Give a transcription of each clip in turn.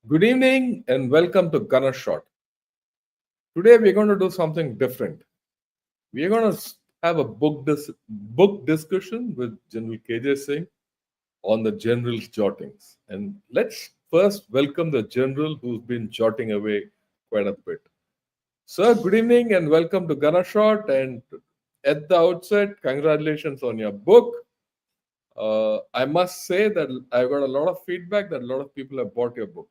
Good evening and welcome to Gunner Shot. Today we're going to do something different. We're going to have a book discussion with General KJ Singh on the General's Jottings. And let's first welcome the General who's been jotting away quite a bit. Sir, good evening and welcome to Gunner Shot. And at the outset, congratulations on your book. I must say that I got a lot of feedback that a lot of people have bought your book.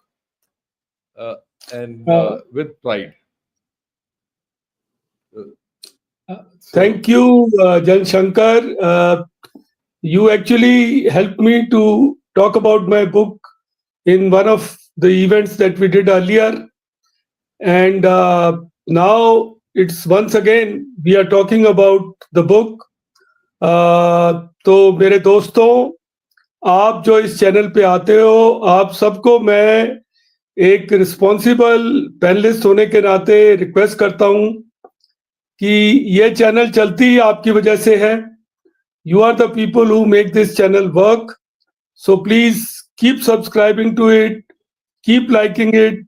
Uh, and with pride. Thank you, Jan Shankar. You actually helped me to talk about my book in one of the events that we did earlier. And now it's once again, we are talking about the book. तो मेरे दोस्तों, आप जो इस channel पे आते हो, आप सबको मैं एक रिस्पॉन्सिबल पैनलिस्ट होने के नाते रिक्वेस्ट करता हूं कि ये चैनल चलती आपकी वजह से है. You are the people who make this channel work. So please keep subscribing to it, keep liking it,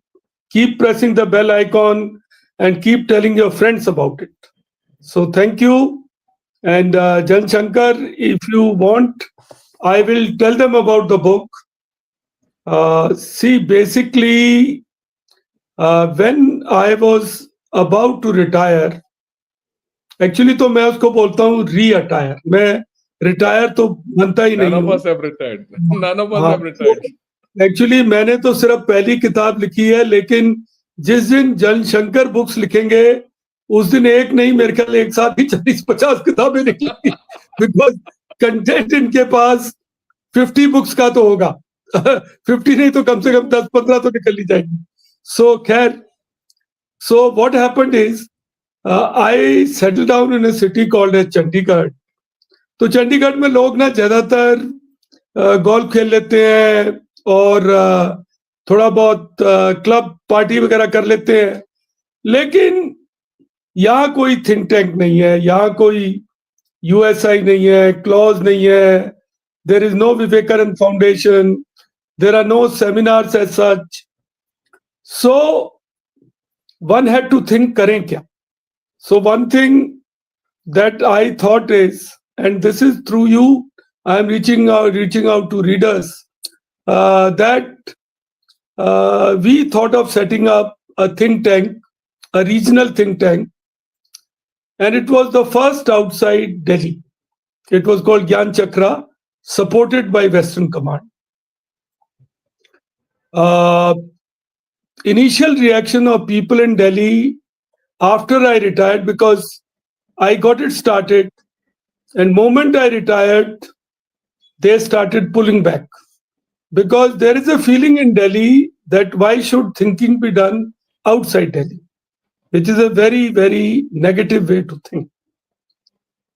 keep pressing the bell icon, and keep telling your friends about it. So thank you. And Jan Shankar, if you want, I will tell them about the book. See, basically, when I was about to retire, actually तो मैं उसको बोलता हूँ री-अटायर. मैं retire तो बनता ही नहीं हूँ. एक्चुअली मैंने तो सिर्फ पहली किताब लिखी है, लेकिन जिस दिन जन शंकर बुक्स लिखेंगे उस दिन एक नहीं, मेरे ख्याल एक साथ ही 40-50 किताबें निकलेंगी. बिकॉज कंटेंट इनके पास 50 बुक्स का तो होगा. 50 नहीं तो कम से कम 10-15 तो निकल ही जाएगी. सो खैर, so what happened is I settled down in a city called as Chandigarh. तो चंडीगढ़ में लोग ना ज्यादातर गोल्फ खेल लेते हैं और थोड़ा बहुत क्लब पार्टी वगैरह कर लेते हैं, लेकिन यहाँ कोई थिंक टैंक नहीं है, यहाँ कोई USI नहीं है, क्लॉज नहीं है, there is no Vivekananda foundation, there are no seminars as such. So one had to think करें क्या. So one thing that I thought is, and this is through you, I am reaching out to readers, that we thought of setting up a think tank, a regional think tank, and it was the first outside Delhi. It was called Gyan Chakra, supported by Western Command. Initial reaction of people in Delhi after I retired, because I got it started, and moment I retired, they started pulling back, because there is a feeling in Delhi that why should thinking be done outside Delhi, which is a very, very negative way to think.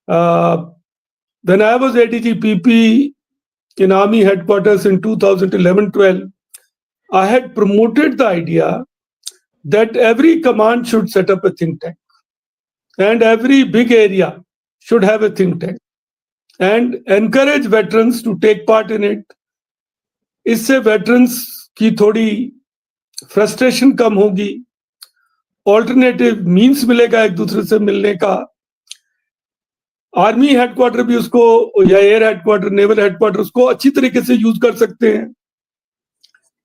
When I was ADG PP in Army headquarters in 2011-12, I had promoted the idea that every command should set up a think tank, and every big area should have a think tank, and encourage veterans to take part in it. इससे veterans की थोड़ी frustration कम होगी, alternative means मिलेगा एक दूसरे से मिलने का. आर्मी हेडक्वार्टर भी उसको, या एयर हेडक्वार्टर, नेवल हेडक्वार्टर उसको अच्छी तरीके से यूज कर सकते हैं.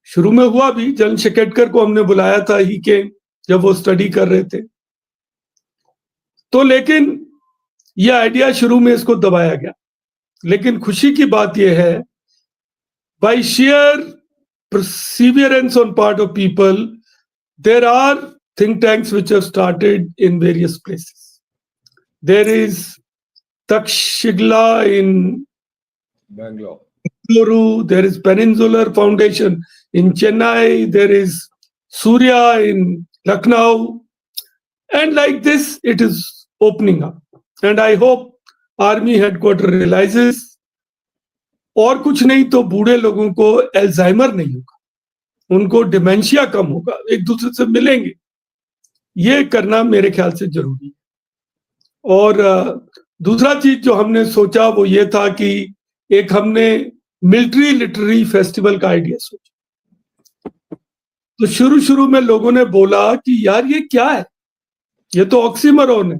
शुरू में हुआ भी, जनरल शेकेटकर को हमने बुलाया था ही के, जब वो स्टडी कर रहे थे, तो लेकिन ये आइडिया शुरू में इसको दबाया गया. लेकिन खुशी की बात यह है, by sheer perseverance on part of people, there are think tanks which have started in various places. There is Takshigla in Bangalore. There is Peninsular Foundation in Chennai, there is Surya in Lucknow, and like this it is opening up. And I hope Army headquarters realizes, और कुछ नहीं तो बूढ़े लोगों को Alzheimer नहीं होगा, उनको डिमेंशिया कम होगा, एक दूसरे से मिलेंगे. ये करना मेरे ख्याल से जरूरी है. और दूसरा चीज जो हमने सोचा वो ये था कि एक हमने मिलिट्री लिटरेरी फेस्टिवल का आइडिया सोचा. तो शुरू शुरू में लोगों ने बोला कि यार ये क्या है, ये तो ऑक्सीमोरन है,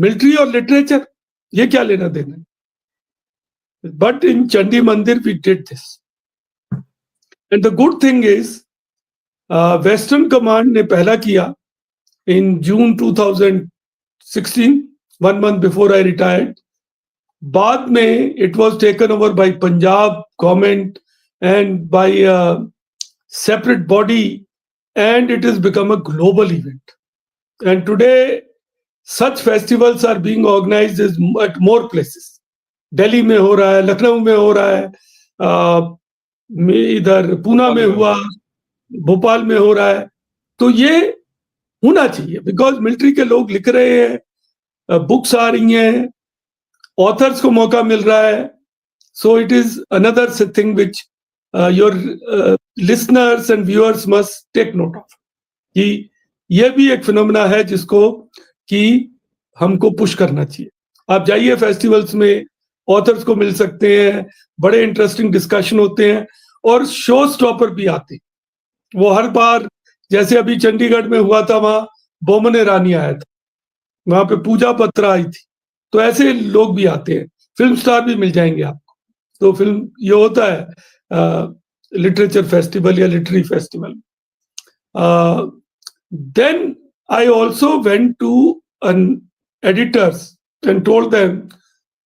मिलिट्री और लिटरेचर, ये क्या लेना देना है। But in Chandi Mandir we did this, and the good thing is western command ने पहला किया in June 2016, 1 month before I retired. बाद में it was taken over by Punjab government and by separate body, and it has become a global event. And today, such festivals are being organized at more places. Delhi में हो रहा है, लखनऊ में हो रहा है, इधर पूना में हुआ, भोपाल में हो रहा है. तो ये होना चाहिए, बिकॉज मिलिट्री के लोग लिख रहे हैं, बुक्स आ रही हैं, ऑथर्स को मौका मिल रहा है. So it is another thing which your listeners and viewers must take note of, कि ये भी एक फिनोमेना है जिसको कि हमको पुश करना चाहिए. आप जाइए फेस्टिवल्स में, ऑथर्स को मिल सकते हैं, बड़े इंटरेस्टिंग डिस्कशन होते हैं, और शो स्टॉपर भी आते हैं. वो हर बार, जैसे अभी चंडीगढ़ में हुआ था, वहां बोमन ईरानी आया था, वहां पे पूजा पत्रा आई थी. तो ऐसे लोग भी आते हैं, फिल्म स्टार भी मिल जाएंगे आपको. तो फिल्म ये होता है लिटरेचर फेस्टिवल या literary festival. Then I also went to an editors and told them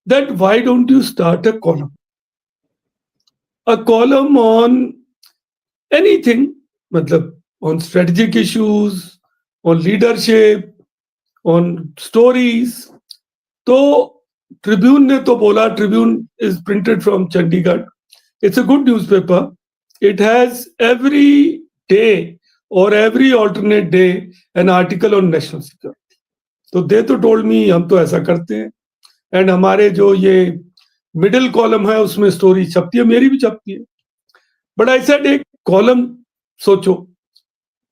that why don't you start a column on anything, matlab on strategic issues, on leadership, on stories. तो Tribune ने तो बोला, Tribune is printed from Chandigarh. It's a good newspaper. It has every day or every alternate day an article on national security. तो दे तो told me, हम तो ऐसा करते हैं, एंड हमारे जो ये मिडिल कॉलम है उसमें स्टोरी छपती है, मेरी भी छपती है. बट आई सेड एक कॉलम सोचो.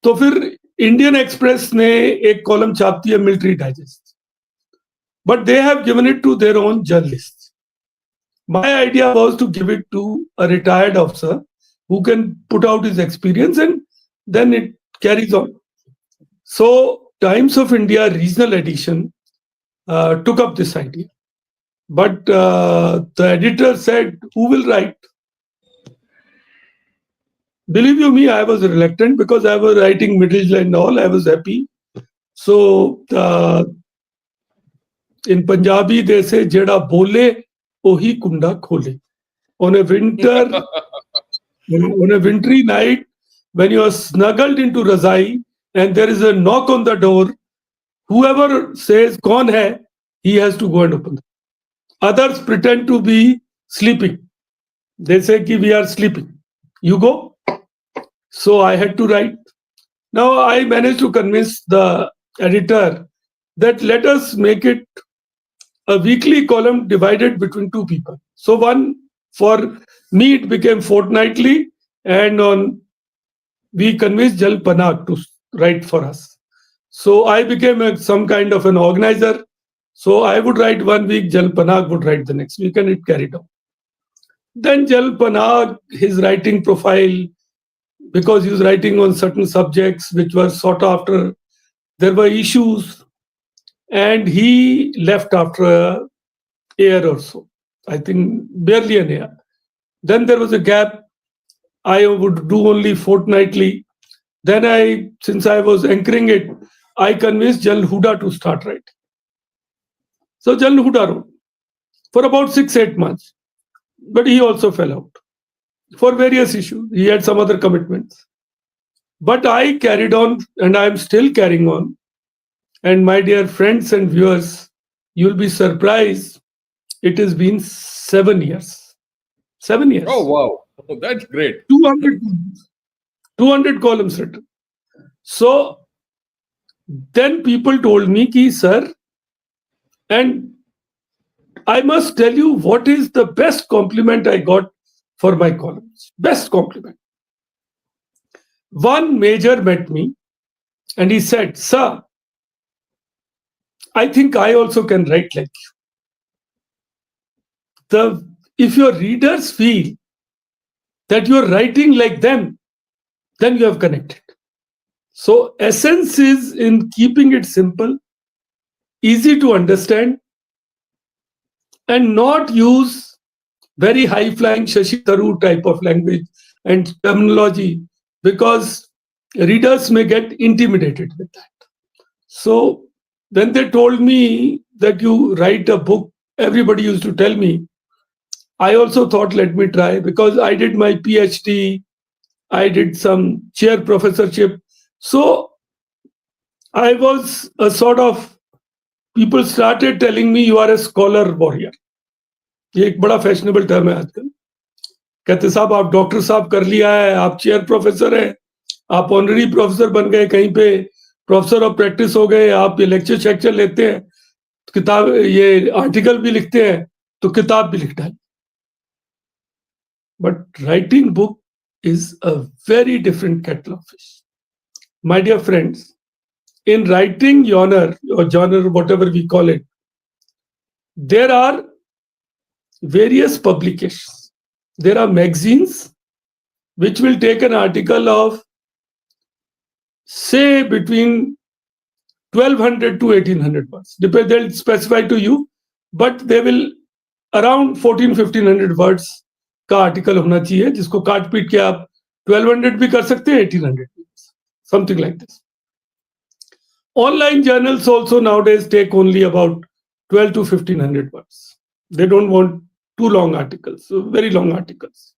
तो फिर इंडियन एक्सप्रेस ने एक कॉलम छापती है, military digest, but they have given it to their own journalist. My idea was to give it to a retired officer who can put out his experience, and then it carries on. So Times of India regional edition took up this idea, but the editor said, who will write? Believe you me, I was reluctant because I was writing middle and all. I was happy. So in Punjabi they say, "Jeda bole, ohi kunda khole." On a wintry night, when you are snuggled into Razai and there is a knock on the door, whoever says "Kaun hai?" he has to go and open. Others pretend to be sleeping. They say ki we are sleeping. You go. So I had to write. Now I managed to convince the editor that let us make it a weekly column divided between two people. So one, for me it became fortnightly, and we convinced Jal Panag to write for us. So I became some kind of an organizer. So I would write 1 week, Jal Panag would write the next week, and it carried on. Then Jal Panag, his writing profile, because he was writing on certain subjects which were sought after, there were issues, and he left after a year or so. I think barely an year. Then there was a gap. I would do only fortnightly. Then since I was anchoring it, I convinced Jal Huda to start writing. So Jal Huda wrote for about 6-8 months, but he also fell out for various issues. He had some other commitments. But I carried on, and I am still carrying on. And my dear friends and viewers, you'll be surprised. It has been 7 years. 7 years. Oh, wow. Oh, that's great. 200 columns written. So then people told me, ki, sir, and I must tell you what is the best compliment I got for my columns. Best compliment. One major met me and he said, sir, I think I also can write like you. If your readers feel that you're writing like them, then you have connected. So essence is in keeping it simple, easy to understand, and not use very high flying Shashi Tharoor type of language and terminology, because readers may get intimidated with that. So when they told me that you write a book, everybody used to tell me, I also thought, let me try, because I did my PhD, I did some chair professorship. So I was a sort of, people started telling me you are a scholar warrior. ये एक बड़ा fashionable term है आजकल. कहते साहब आप doctor साहब कर लिया है, आप चेयर प्रोफेसर हैं, आप ऑनररी प्रोफेसर बन गए, कहीं पे प्रोफेसर ऑफ प्रैक्टिस हो गए, आप ये लेक्चर शेक्चर लेते हैं, किताब ये आर्टिकल भी लिखते हैं, तो किताब भी लिख डाली. But writing book is a very different kettle of fish. My dear friends, in writing genre, whatever we call it, there are various publications. There are magazines which will take an article of, say, between 1200 to 1800 words. They'll specify to you, but they will around 1400-1500 words का article होना चाहिए, जिसको काट पीट के आप 1200 भी कर सकते हैं, 1800 भी, something like this. Online journals also nowadays take only about 12 to 1500 words. They don't want too long articles, so very long articles.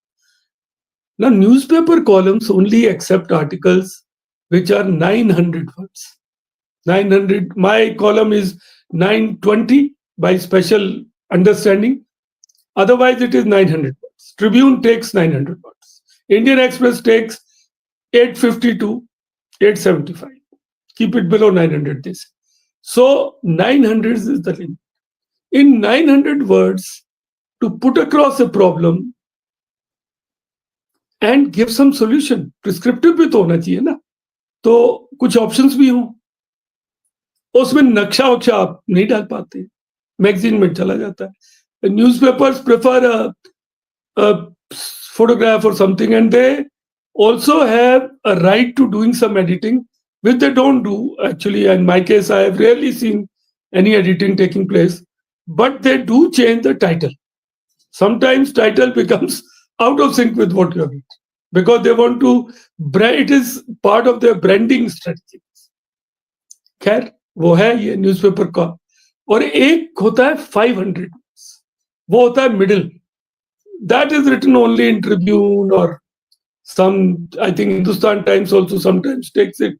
Now, newspaper columns only accept articles which are 900 words. 900, my column is 920 by special understanding. Otherwise, it is 900 words. Tribune takes 900 words. Indian Express takes 850 to 875. Keep it below 900 this. So 900 is the limit. In 900 words, to put across a problem and give some solution. Prescriptive भी तो होना चाहिए ना, तो कुछ options भी हों. उसमें नक्शा वक्शा आप नहीं डाल पाते, मैगजीन में चला जाता है. Newspapers prefer a photograph or something, and they also have a right to doing some editing, which they don't do actually. In my case, I have rarely seen any editing taking place, but they do change the title. Sometimes title becomes out of sync with what you have written, because they want to it is part of their branding strategy. खैर वो है ये newspaper का. और एक होता है 500, वो होता है middle. That is written only in Tribune or some, I think Hindustan Times also sometimes takes it.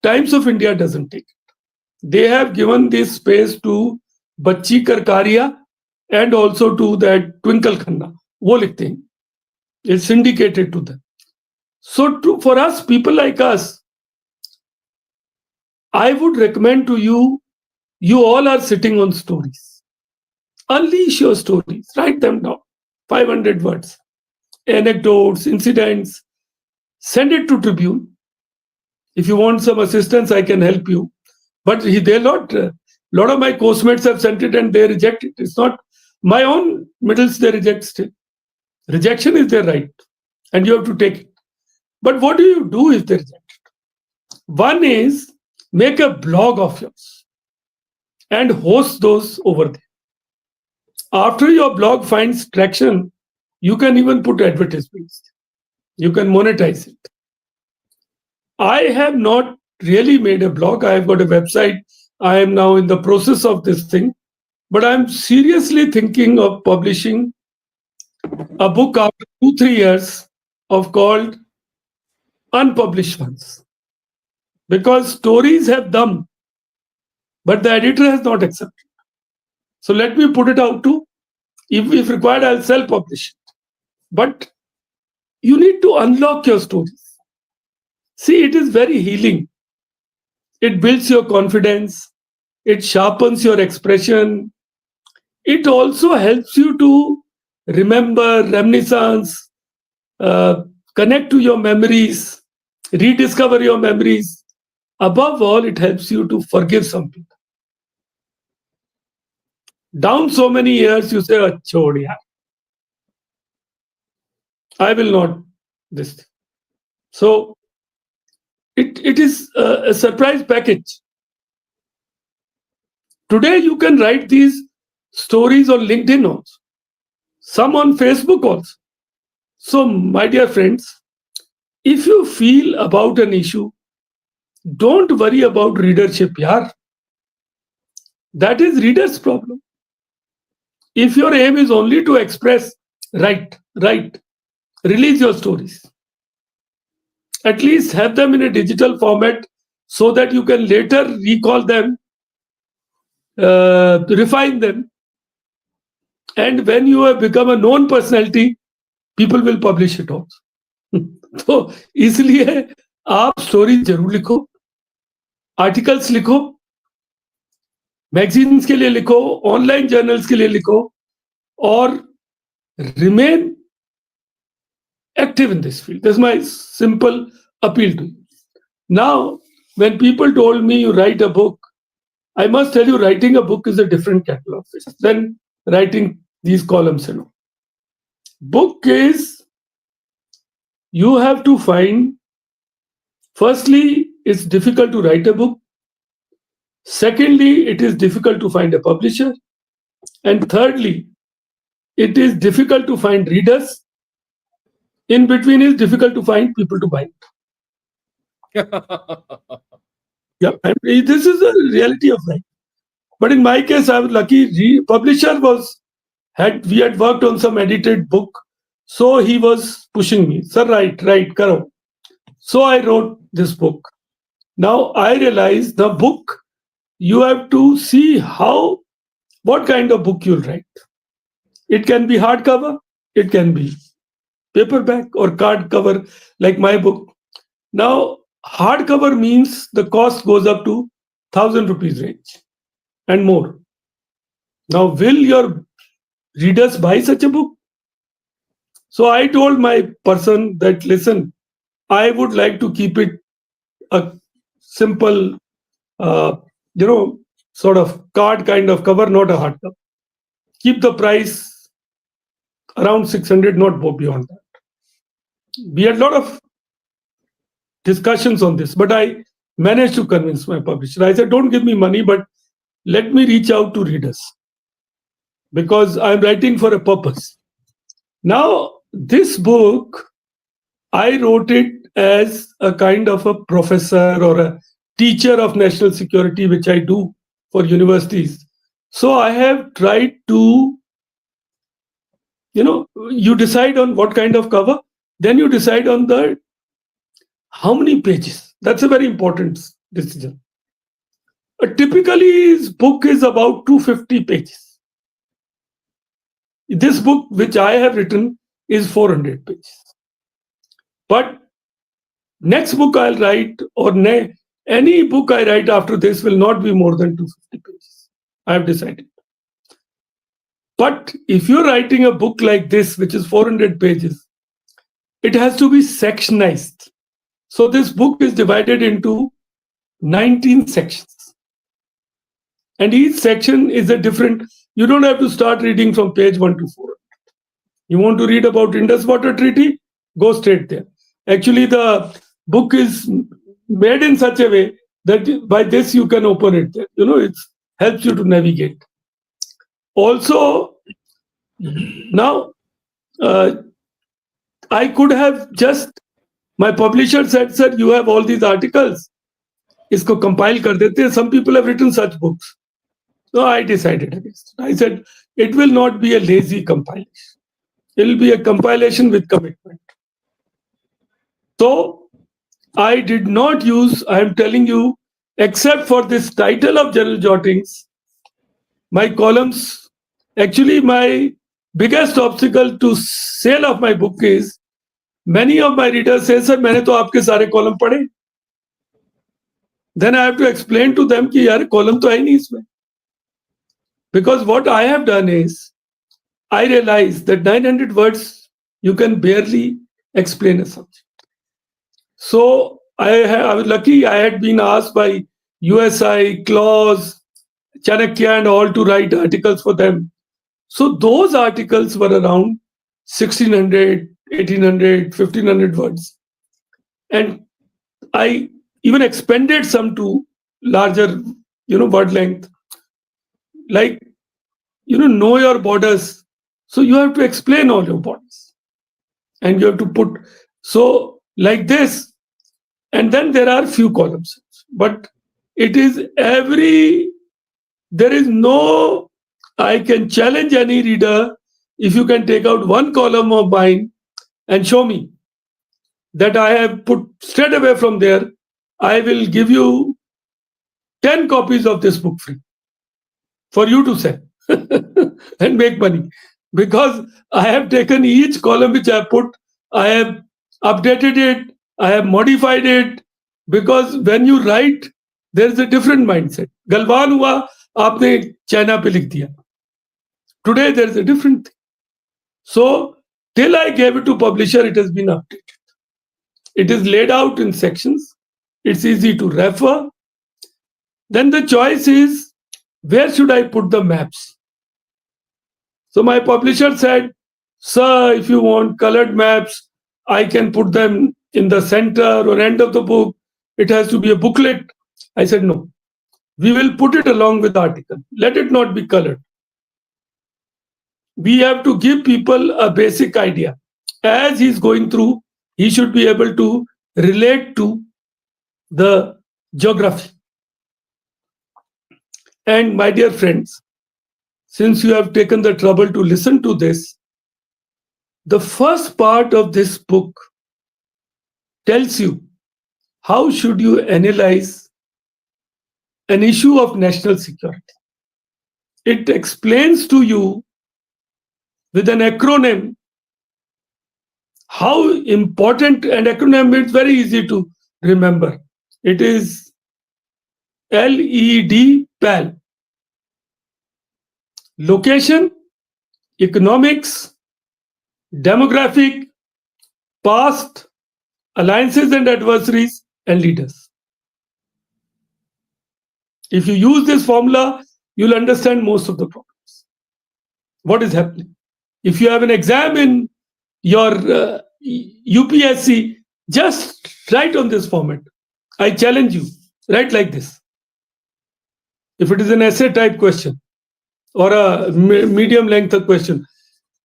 Times of India doesn't take it. They have given this space to Bachchi Karkaria and also to that Twinkle Khanna. वो लिखते हैं. It's syndicated to them. So for us, people like us, I would recommend to you, you all are sitting on stories. Unleash your stories. Write them down. 500 words. Anecdotes, incidents. Send it to Tribune. If you want some assistance, I can help you. But they're not. A lot of my course-mates have sent it and they reject it. It's not my own middles, they reject still. Rejection is their right. And you have to take it. But what do you do if they reject it? One is make a blog of yours and host those over there. After your blog finds traction, you can even put advertisements. You can monetize it. I have not really made a blog. I have got a website. I am now in the process of this thing. But I'm seriously thinking of publishing a book after 2-3 years of called Unpublished Ones. Because stories have done, but the editor has not accepted. So let me put it out too. If required, I'll self-publish it. But you need to unlock your stories. See, it is very healing. It builds your confidence. It sharpens your expression. It also helps you to remember, reminiscence, connect to your memories, rediscover your memories. Above all, it helps you to forgive some people. Down so many years, you say, "Chhod yaar, I will not this." So it is a surprise package. Today you can write these stories on LinkedIn also, some on Facebook also. So, my dear friends, if you feel about an issue, don't worry about readership, yaar. That is reader's problem. If your aim is only to express, write, release your stories. At least have them in a digital format so that you can later recall them, refine them. And when you have become a known personality, people will publish it also. तो इसलिए आप story जरूर लिखो, articles लिखो, magazines के लिए लिखो, online journals के लिए लिखो, और remain active in this field. That's my simple appeal to you. Now, when people told me you write a book, I must tell you, writing a book is a different kettle of fish than writing these columns and all. Book is, you have to find, firstly, it's difficult to write a book. Secondly, it is difficult to find a publisher. And thirdly, it is difficult to find readers. In between, it's difficult to find people to buy it. Yeah, and this is a reality of life. But in my case, I was lucky. Publisher we had worked on some edited book, so he was pushing me. Sir, write, karo. So I wrote this book. Now I realize the book, you have to see what kind of book you'll write. It can be hardcover, it can be paperback or card cover, like my book. Now, hardcover means the cost goes up to 1,000 rupees range and more. Now, will your readers buy such a book? So I told my person that, listen, I would like to keep it a simple, sort of card kind of cover, not a hardcover. Keep the price around 600, not go beyond that. We had a lot of discussions on this, but I managed to convince my publisher. I said, don't give me money, but let me reach out to readers, because I'm writing for a purpose. Now, this book, I wrote it as a kind of a professor or a teacher of national security, which I do for universities. So I have tried to, you decide on what kind of cover, then you decide on how many pages. That's a very important decision. Typically, his book is about 250 pages. This book, which I have written, is 400 pages. But next book I'll write, or any book I write after this, will not be more than 250 pages. I have decided. But if you're writing a book like this, which is 400 pages, it has to be sectionized. So this book is divided into 19 sections. And each section is a different, you don't have to start reading from page 1 to 4. You want to read about Indus Water Treaty? Go straight there. Actually, the book is made in such a way that by this you can open it. It helps you to navigate. Also, now, I could have my publisher said, sir, you have all these articles. Isko compile kar dete. Some people have written such books. So I decided against it. I said, it will not be a lazy compilation. It will be a compilation with commitment. So I did not use, I am telling you, except for this title of General Jottings, my columns, actually my biggest obstacle to sale of my book is, many of my readers say, sir, मैंने तो आपके सारे column पढ़े. Then I have to explain to them कि यार column तो है नहीं इसमें. Because what I have done is, I realized that 900 words, you can barely explain a subject. So I was lucky, I had been asked by USI, Claus, Chanakya and all to write articles for them. So those articles were around 1600, 1800, 1500 words. And I even expanded some to larger, word length. Like, know your borders. So you have to explain all your borders. And you have to put, so like this. And then there are few columns. But it is there is no, I can challenge any reader, if you can take out one column of mine and show me that I have put straight away from there, I will give you 10 copies of this book free for you to sell and make money. Because I have taken each column which I have put, I have updated it, I have modified it. Because when you write, there is a different mindset. Galwan hua, aapne China pe likh diya. Today there is a different thing. So till I gave it to publisher, it has been updated. It is laid out in sections. It's easy to refer. Then the choice is, where should I put the maps? So my publisher said, sir, if you want colored maps, I can put them in the center or end of the book. It has to be a booklet. I said, no, we will put it along with the article. Let it not be colored. We have to give people a basic idea. As he's going through, he should be able to relate to the geography. And my dear friends, since you have taken the trouble to listen to this, the first part of this book tells you how should you analyze an issue of national security. It explains to you with an acronym how important, and acronym is very easy to remember. It is LED PAL. Location, economics, demographic, past, alliances and adversaries, and leaders. If you use this formula, you'll understand most of the problems. What is happening? If you have an exam in your UPSC, just write on this format. I challenge you, write like this. If it is an essay type question or a medium length question,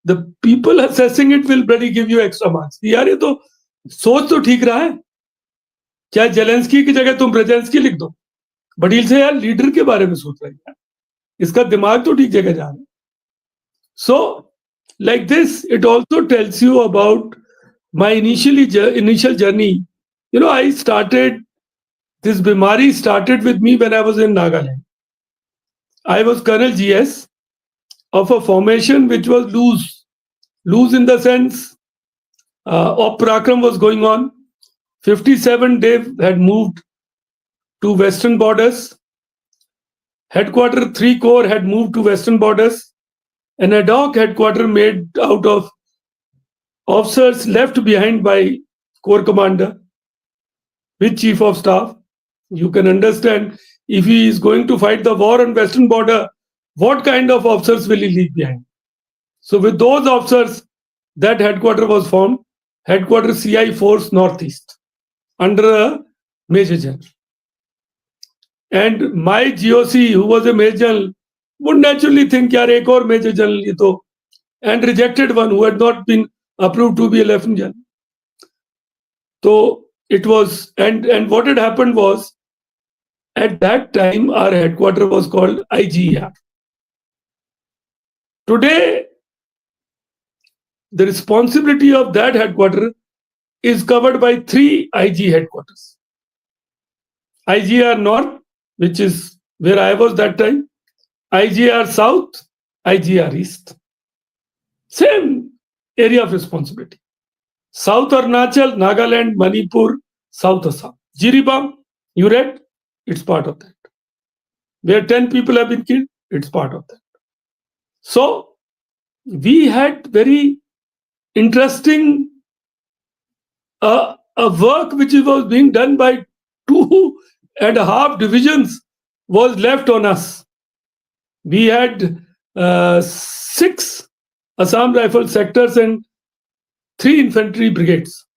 the people assessing it will really give you extra marks. यार ये तो सोच तो ठीक रहा है, चाहे Zelensky की जगह तुम ब्रेजेंस्की लिख दो, बट इनसे यार लीडर के बारे में सोच रहे हैं, इसका दिमाग तो ठीक जगह जा रहा है. So like this, it also tells you about my initial journey. I started, this Bimari started with me when I was in Nagaland. I was Colonel GS of a formation which was loose in the sense Parakram was going on. 57 Dev had moved to western borders. Headquarter 3 Corps had moved to western borders. An ad hoc headquarter made out of officers left behind by Corps Commander with Chief of Staff. You can understand, if he is going to fight the war on western border, what kind of officers will he leave behind? So with those officers, that headquarter was formed, Headquarter CI Force Northeast, under a Major General. And my GOC, who was a Major General, would naturally think, yaar, ek aur Major General ye to, and rejected one who had not been approved to be a Lieutenant General. So it was, and what had happened was, at that time, our headquarter was called IGER. Today, the responsibility of that headquarter is covered by 3 IG headquarters. IGR North, which is where I was that time, IGR South, IGR East. Same area of responsibility. South Arunachal, Nagaland, Manipur, South Assam. Jiribam, you read? It's part of that. Where 10 people have been killed, it's part of that. So we had very interesting a work which was being done by 2.5 divisions was left on us. We had 6 Assam Rifle sectors and 3 infantry brigades.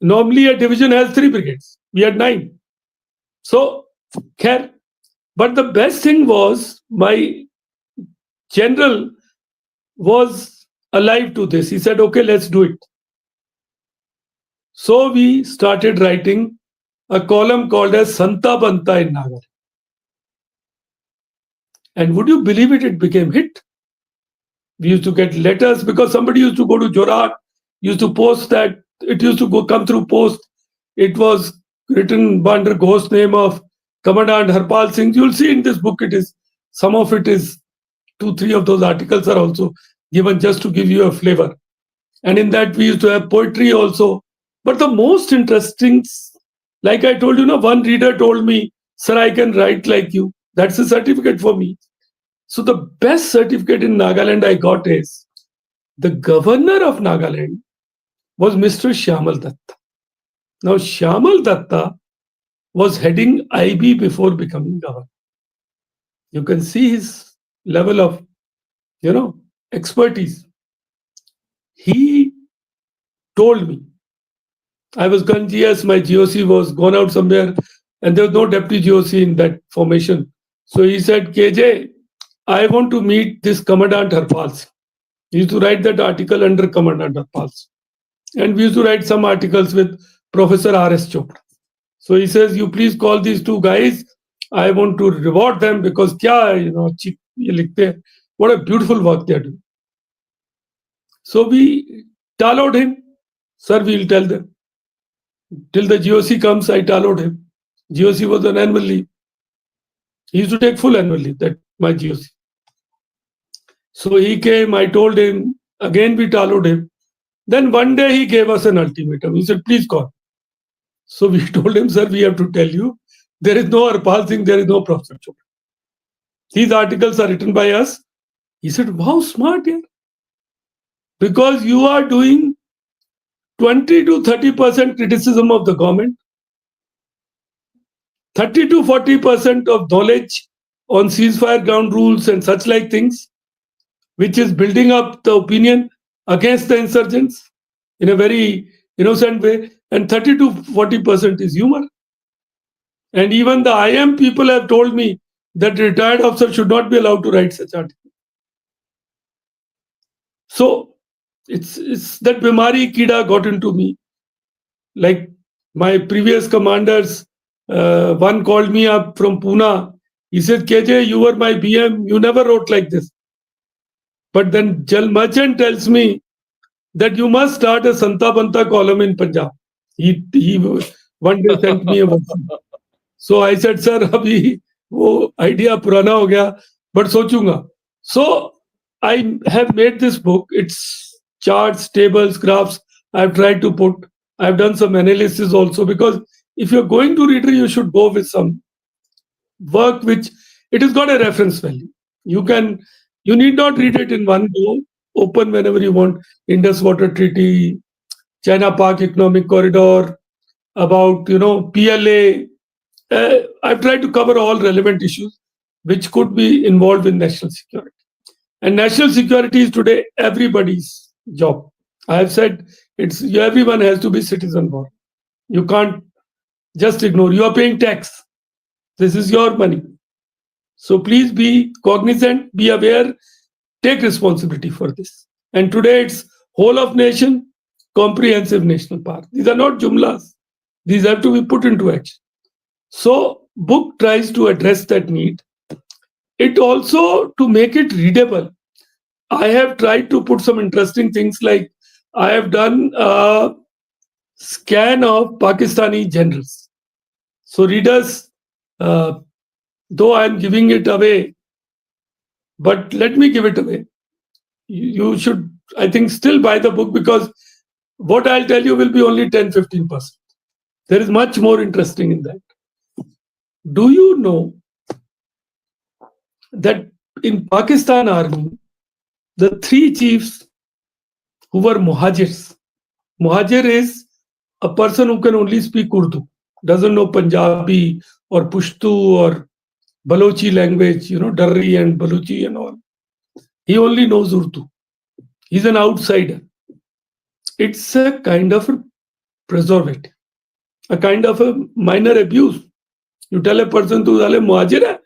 Normally a division has 3 brigades. We had 9. So, khair. But the best thing was my general was alive to this. He said, okay, let's do it. So we started writing a column called as Santa Banta in Nagar. And would you believe it? It became hit. We used to get letters because somebody used to go to Jorat, used to post that. It used to come through post. It was written under ghost name of Commandant Harpal Singh. You'll see in this book, it is some of it is 2-3 of those articles are also given just to give you a flavor. And in that we used to have poetry also. But the most interesting, like I told you, one reader told me, "Sir, I can write like you." That's a certificate for me. So the best certificate in Nagaland I got is the governor of Nagaland was Mr. Shyamal Datta. Now Shyamal Datta was heading IB before becoming governor. You can see his level of, expertise. He told me, I was gone GS, my GOC was gone out somewhere, and there was no deputy GOC in that formation. So he said, KJ, I want to meet this Commandant Harpal Singh. He used to write that article under Commandant Harpal Singh. And we used to write some articles with Professor R.S. Chopra. So he says, you please call these 2 guys. I want to reward them because what a beautiful work they are doing. So we tallowed him. Sir, we'll tell them. Till the GOC comes, I tallowed him. GOC was on annual leave. He used to take full annual leave, that my GOC. So he came, I told him, again we tallowed him. Then one day he gave us an ultimatum. He said, please call. So we told him, sir, we have to tell you, there is no Harpal Singh, there is no Professor Chopra. These articles are written by us. He said, wow, smart, yeah. Because you are doing 20 to 30% criticism of the government, 30 to 40% of knowledge on ceasefire ground rules and such like things, which is building up the opinion against the insurgents in a very innocent way, and 30 to 40% is humor. And even the IM people have told me that retired officers should not be allowed to write such articles. So it's that Bimari Kida got into me. Like my previous commanders, one called me up from Pune. He said, KJ, you were my BM. You never wrote like this. But then Jal Merchant tells me that you must start a Santa Banta column in Punjab. He one day sent me a version. So I said, sir, abhi wo idea purana ho gaya, but sochunga. So I have made this book. It's charts, tables, graphs. I've tried to put. I've done some analysis also, because if you're going to reader, you should go with some work which it has got a reference value. You need not read it in one go. Open whenever you want. Indus Water Treaty, China-Pak Economic Corridor, about PLA. I've tried to cover all relevant issues which could be involved in national security. And national security is today everybody's job. I have said everyone has to be citizen born. You can't just ignore. You are paying tax. This is your money. So please be cognizant, be aware, take responsibility for this. And today it's whole of nation, comprehensive national park. These are not jumlas. These have to be put into action. So book tries to address that need. It also, to make it readable, I have tried to put some interesting things, like I have done a scan of Pakistani generals. So readers, though I am giving it away, but let me give it away. You should, I think, still buy the book, because what I'll tell you will be only 10-15%. There is much more interesting in that. Do you know that in Pakistan army, the 3 chiefs who were Muhajirs. Muhajir is a person who can only speak Urdu, doesn't know Punjabi or Pushtu or Balochi language, Darri and Balochi and all. He only knows Urdu. He's an outsider. It's a kind of preservative, a kind of a minor abuse. You tell a person to dale muhajir hai.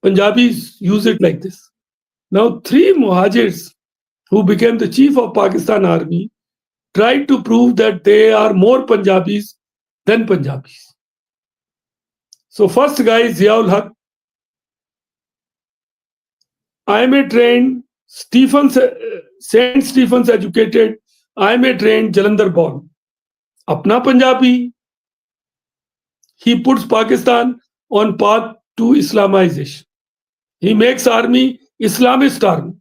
Punjabis use it like this. Now, 3 muhajirs who became the chief of Pakistan army tried to prove that they are more Punjabis than Punjabis. So first guy is Ziaul Haq. I am a trained Saint Stephen's educated. I am a trained Jalandhar born. Apna Punjabi. He puts Pakistan on path to Islamization. He makes army Islamist army.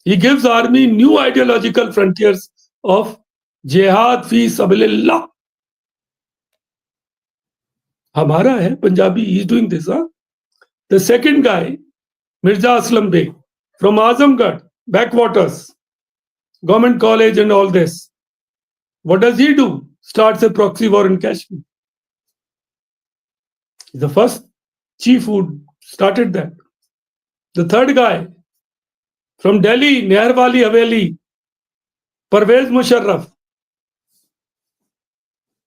He gives army new ideological frontiers of jihad fi sabilillah. Hamara hai Punjabi. He is doing this. Huh? The second guy, Mirza Aslam Beg, from Azamgarh, backwaters, government college and all this. What does he do? Starts a proxy war in Kashmir. The first chief who started that. The third guy, from Delhi, Neharwali Haveli, Parvez Musharraf,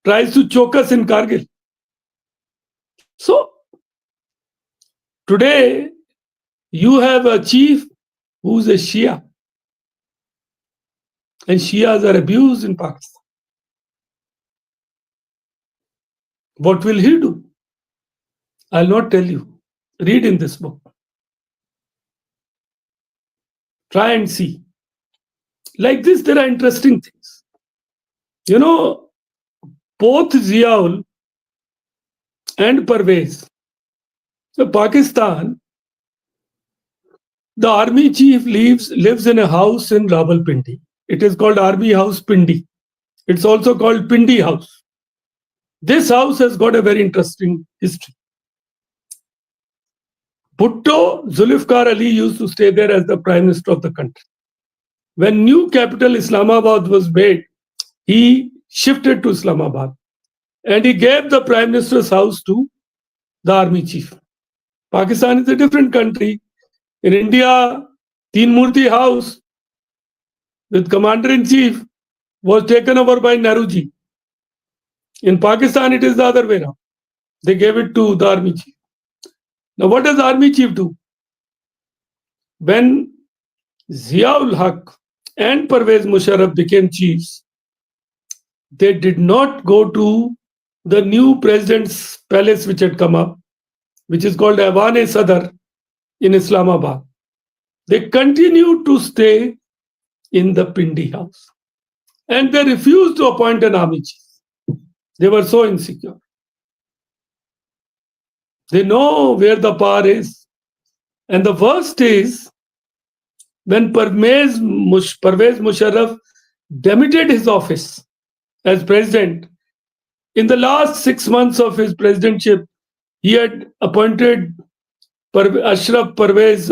tries to choke us in Kargil. So, today, you have a chief who's a Shia. And Shias are abused in Pakistan. What will he do? I'll not tell you. Read in this book. Try and see. Like this, there are interesting things. You know, both Ziaul and Parvez. So Pakistan, the army chief lives in a house in Rawalpindi. It is called Army House Pindi. It's also called Pindi House. This house has got a very interesting history. Bhutto Zulfikar Ali used to stay there as the Prime Minister of the country. When new capital Islamabad was made, he shifted to Islamabad and he gave the Prime Minister's house to the army chief. Pakistan is a different country. In India, Teen Murti House with Commander-in-Chief was taken over by Nehruji. In Pakistan, it is the other way around. They gave it to the army chief. Now, what does the army chief do? When Ziaul Haq and Parvez Musharraf became chiefs, they did not go to the new president's palace which had come up, which is called Awan-e-Sadr in Islamabad. They continued to stay in the Pindi house. And they refused to appoint an army chief. They were so insecure. They know where the power is. And the worst is when Parvez Musharraf demitted his office as president. In the last 6 months of his presidentship, he had appointed Ashraf Parvez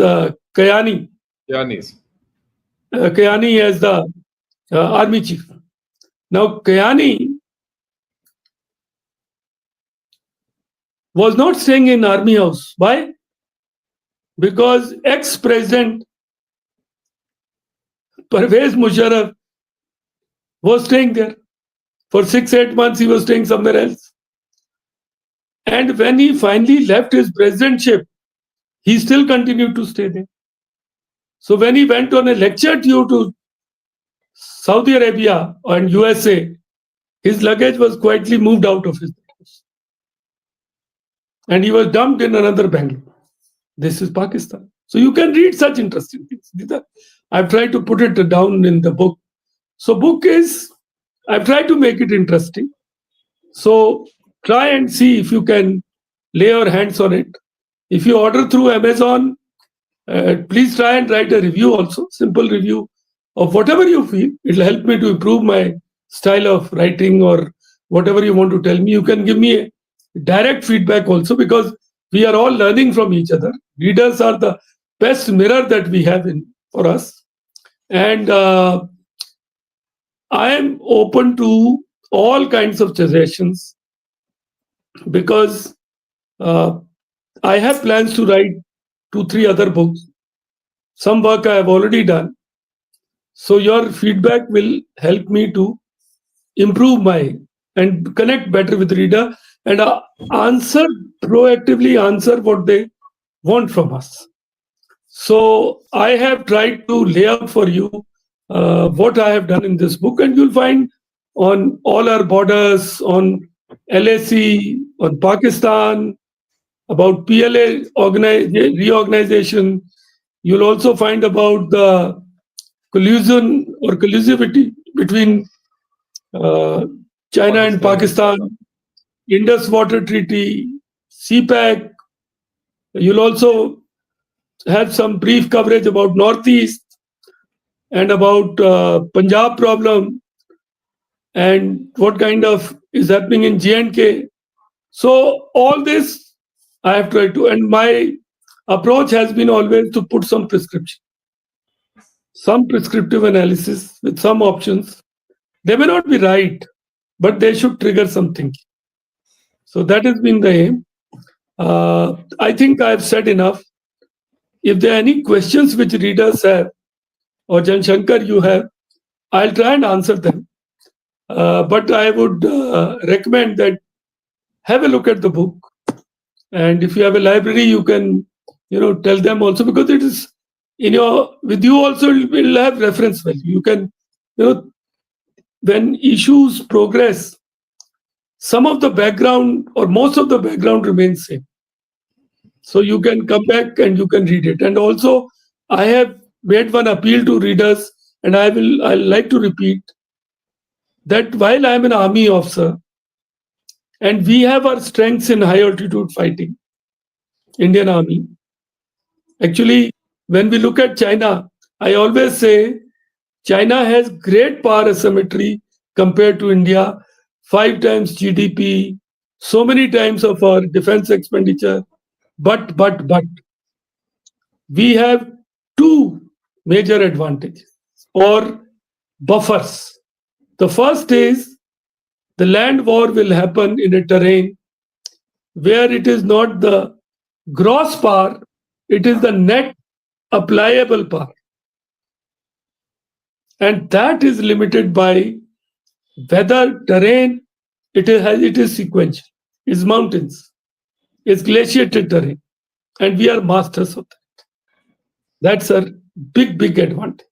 Kayani as the army chief. Now, Kayani was not staying in army house. Why? Because ex-president Parvez Musharraf was staying there. For 6-8 months, he was staying somewhere else. And when he finally left his presidentship, he still continued to stay there. So when he went on a lecture tour to Saudi Arabia and USA, his luggage was quietly moved out of his house. And he was dumped in another Bangalore. This is Pakistan. So you can read such interesting things. I've tried to put it down in the book. So book is, I've tried to make it interesting. So try and see if you can lay your hands on it. If you order through Amazon, please try and write a review also, simple review of whatever you feel. It'll help me to improve my style of writing or whatever you want to tell me. You can give me a direct feedback also, because we are all learning from each other. Readers are the best mirror that we have for us. And I am open to all kinds of suggestions, because I have plans to write 2-3 other books. Some work I have already done. So your feedback will help me to improve my and connect better with the reader and answer proactively answer what they want from us. So I have tried to lay out for you what I have done in this book, and you'll find on all our borders, on LAC, on Pakistan, about PLA reorganization. You'll also find about the collusion or collusivity between uh, China and Pakistan and Pakistan, China. Indus Water Treaty, CPAC. You'll also have some brief coverage about Northeast and about Punjab problem and what kind of is happening in J&K. So all this I have tried to, and my approach has been always to put some prescription, some prescriptive analysis with some options. They may not be right, but they should trigger something. So that has been the aim. I think I have said enough. If there are any questions which readers have, or Jan Shankar you have, I'll try and answer them. But I would recommend that have a look at the book, and if you have a library, you can tell them also, because it is in your with you also will have reference value. You can when issues progress, some of the background or most of the background remains same. So you can come back and you can read it. And also, I have made one appeal to readers, and I like to repeat that while I am an army officer and we have our strengths in high altitude fighting, Indian Army. Actually, when we look at China, I always say China has great power asymmetry compared to India, 5 times GDP, so many times of our defense expenditure. But we have two major advantages or buffers. The first is the land war will happen in a terrain where it is not the gross power, it is the net applicable power. And that is limited by weather, terrain, it is sequential, it's mountains, it's glaciated terrain, and we are masters of that. That's a big advantage.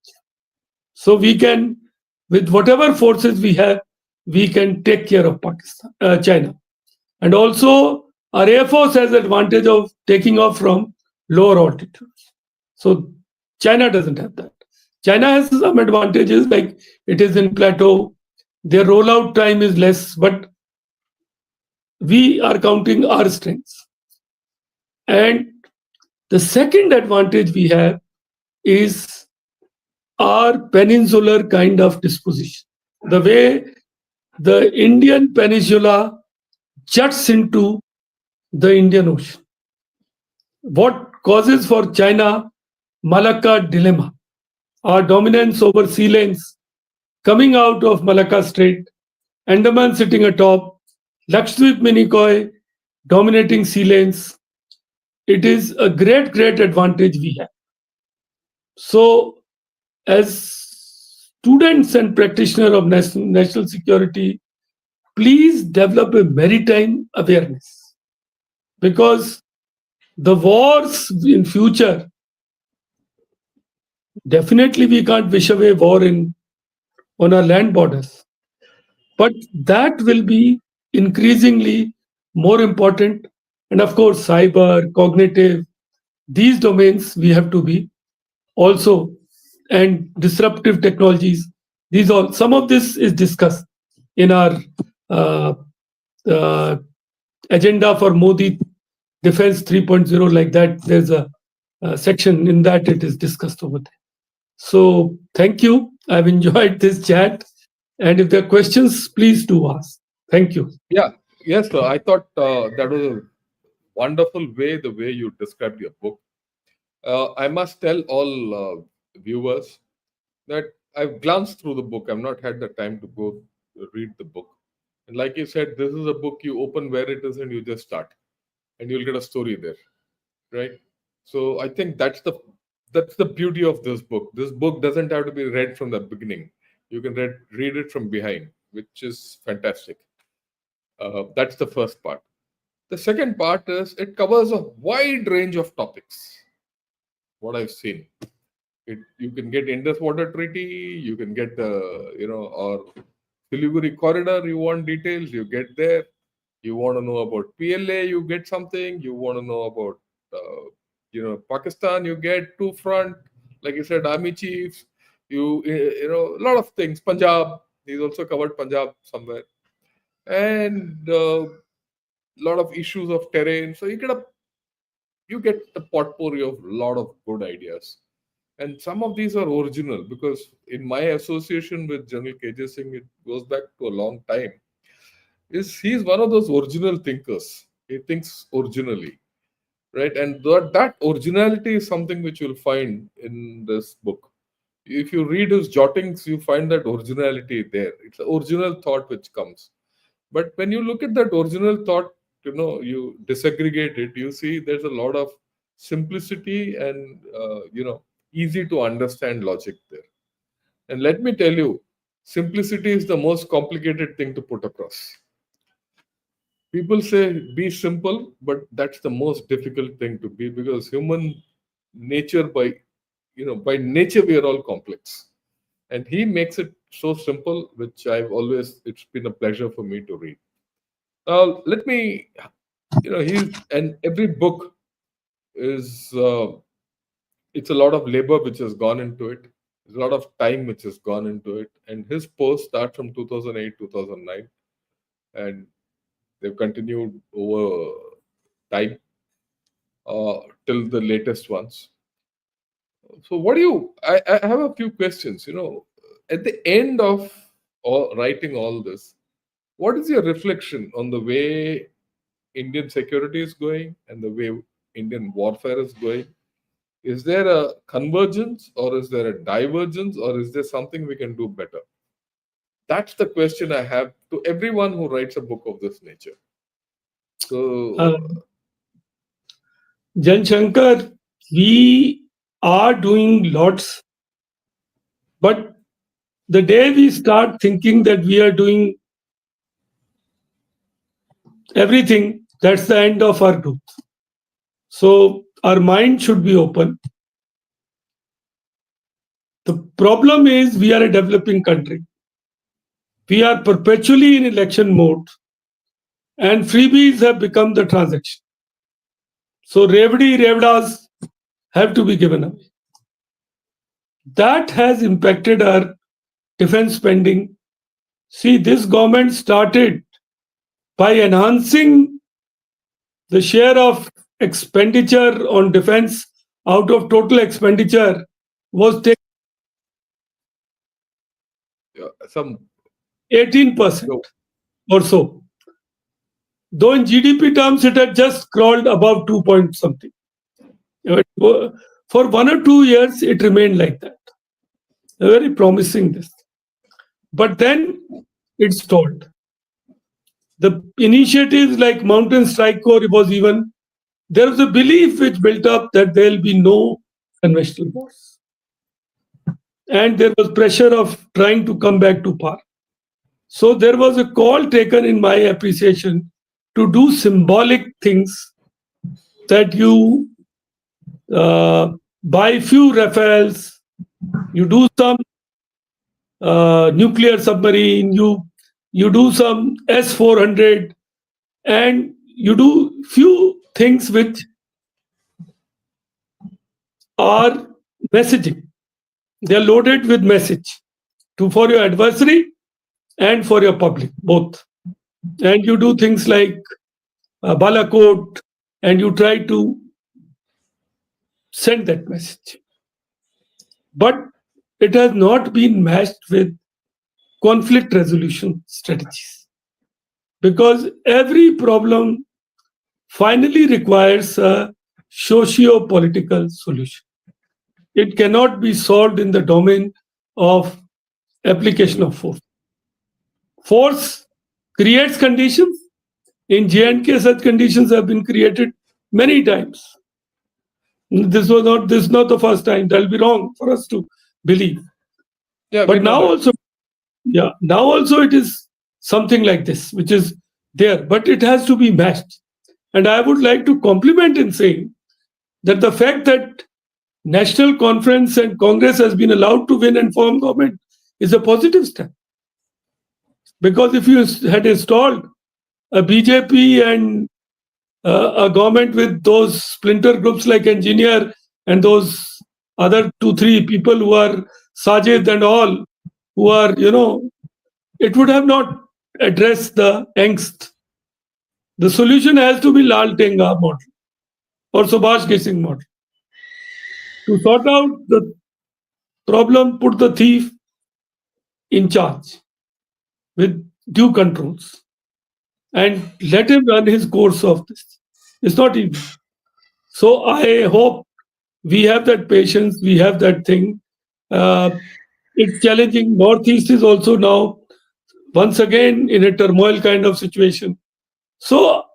So we can, with whatever forces we have, we can take care of China. And also, our Air Force has advantage of taking off from lower altitudes. So China doesn't have that. China has some advantages, like it is in plateau, their rollout time is less, but we are counting our strengths. And the second advantage we have is our peninsular kind of disposition. The way the Indian peninsula juts into the Indian Ocean. What causes for China Malacca dilemma, our dominance over sea lanes coming out of Malacca Strait, Andaman sitting atop, Lakshadweep Minicoy dominating sea lanes. It is a great advantage we have. So, as students and practitioners of national security, please develop a maritime awareness, because the wars in future, definitely we can't wish away war on our land borders, but that will be increasingly more important. And of course, cyber, cognitive, these domains we have to be also, and disruptive technologies. These all, some of this is discussed in our uh, uh, agenda for Modi Defense 3.0, like that. There's a section in that it is discussed over there. So thank you. I've enjoyed this chat. And if there are questions, please do ask. Thank you. Yeah, yes, sir. I thought that was a wonderful the way you described your book. I must tell all viewers that I've glanced through the book. I've not had the time to go read the book. And like you said, this is a book you open where it is and you just start, and you'll get a story there, right? So I think that's that's the beauty of this book. This book doesn't have to be read from the beginning. You can read it from behind, which is fantastic. That's the first part. The second part is it covers a wide range of topics. What I've seen, you can get Indus Water Treaty, you can get or Siliguri corridor. You want details, you get there. You want to know about PLA, you get something. You want to know about Pakistan, you get two front, like you said, army chiefs. A lot of things. Punjab, he's also covered Punjab somewhere, and lot of issues of terrain. So you get the potpourri of a lot of good ideas. And some of these are original because in my association with General KJ Singh, it goes back to a long time. He's one of those original thinkers. He thinks originally, right? And that originality is something which you'll find in this book. If you read his jottings, you find that originality there. It's an original thought which comes. But when you look at that original thought, you disaggregate it, you see there's a lot of simplicity and, easy to understand logic there. And let me tell you, simplicity is the most complicated thing to put across. People say be simple, but that's the most difficult thing to be because human nature, by nature, we are all complex. And he makes it so simple, which it's been a pleasure for me to read. Let me, and every book is, it's a lot of labor which has gone into it. There's a lot of time which has gone into it. And his posts start from 2008, 2009, and they've continued over time till the latest ones. So, I have a few questions. At the end of writing all this, what is your reflection on the way Indian security is going and the way Indian warfare is going? Is there a convergence or is there a divergence or is there something we can do better? That's the question I have to everyone who writes a book of this nature. So, Jan Shankar, we are doing lots, but the day we start thinking that we are doing everything, that's the end of our group. So our mind should be open. The problem is we are a developing country. We are perpetually in election mode, and freebies have become the transaction. So Revdas have to be given away. That has impacted our defense spending. See, this government started by enhancing the share of expenditure on defense out of total expenditure was some 18% or so. Though in GDP terms, it had just crawled above 2 point something. For 1 or 2 years, it remained like that. Very promising this. But then it stalled. The initiatives like Mountain Strike Corps there was a belief which built up that there will be no conventional wars. And there was pressure of trying to come back to power. So there was a call taken in my appreciation to do symbolic things, that you buy few Rafales, you do some nuclear submarine, you do some S-400, and you do few things which are messaging. They are loaded with message for your adversary and for your public, both. And you do things like Balakot, and you try to send that message. But it has not been matched with conflict resolution strategies, because every problem finally requires a socio-political solution. It cannot be solved in the domain of application of force. Force creates conditions. In J&K, such conditions have been created many times. This is not the first time. That'll be wrong for us to believe. Yeah, we But know now that. also, yeah, now also it is something like this, which is there, but it has to be matched. And I would like to compliment in saying that the fact that National Conference and Congress has been allowed to win and form government is a positive step. Because if you had installed a BJP and a government with those splinter groups like Engineer and those other 2, 3 people who are Sajid and all, who are, it would have not addressed the angst. The solution has to be Lal Tenga model or Subhash Singh model. To sort out the problem, put the thief in charge with due controls and let him run his course of this. It's not easy. So I hope we have that patience, we have that thing. It's challenging. Northeast is also now once again in a turmoil kind of situation. So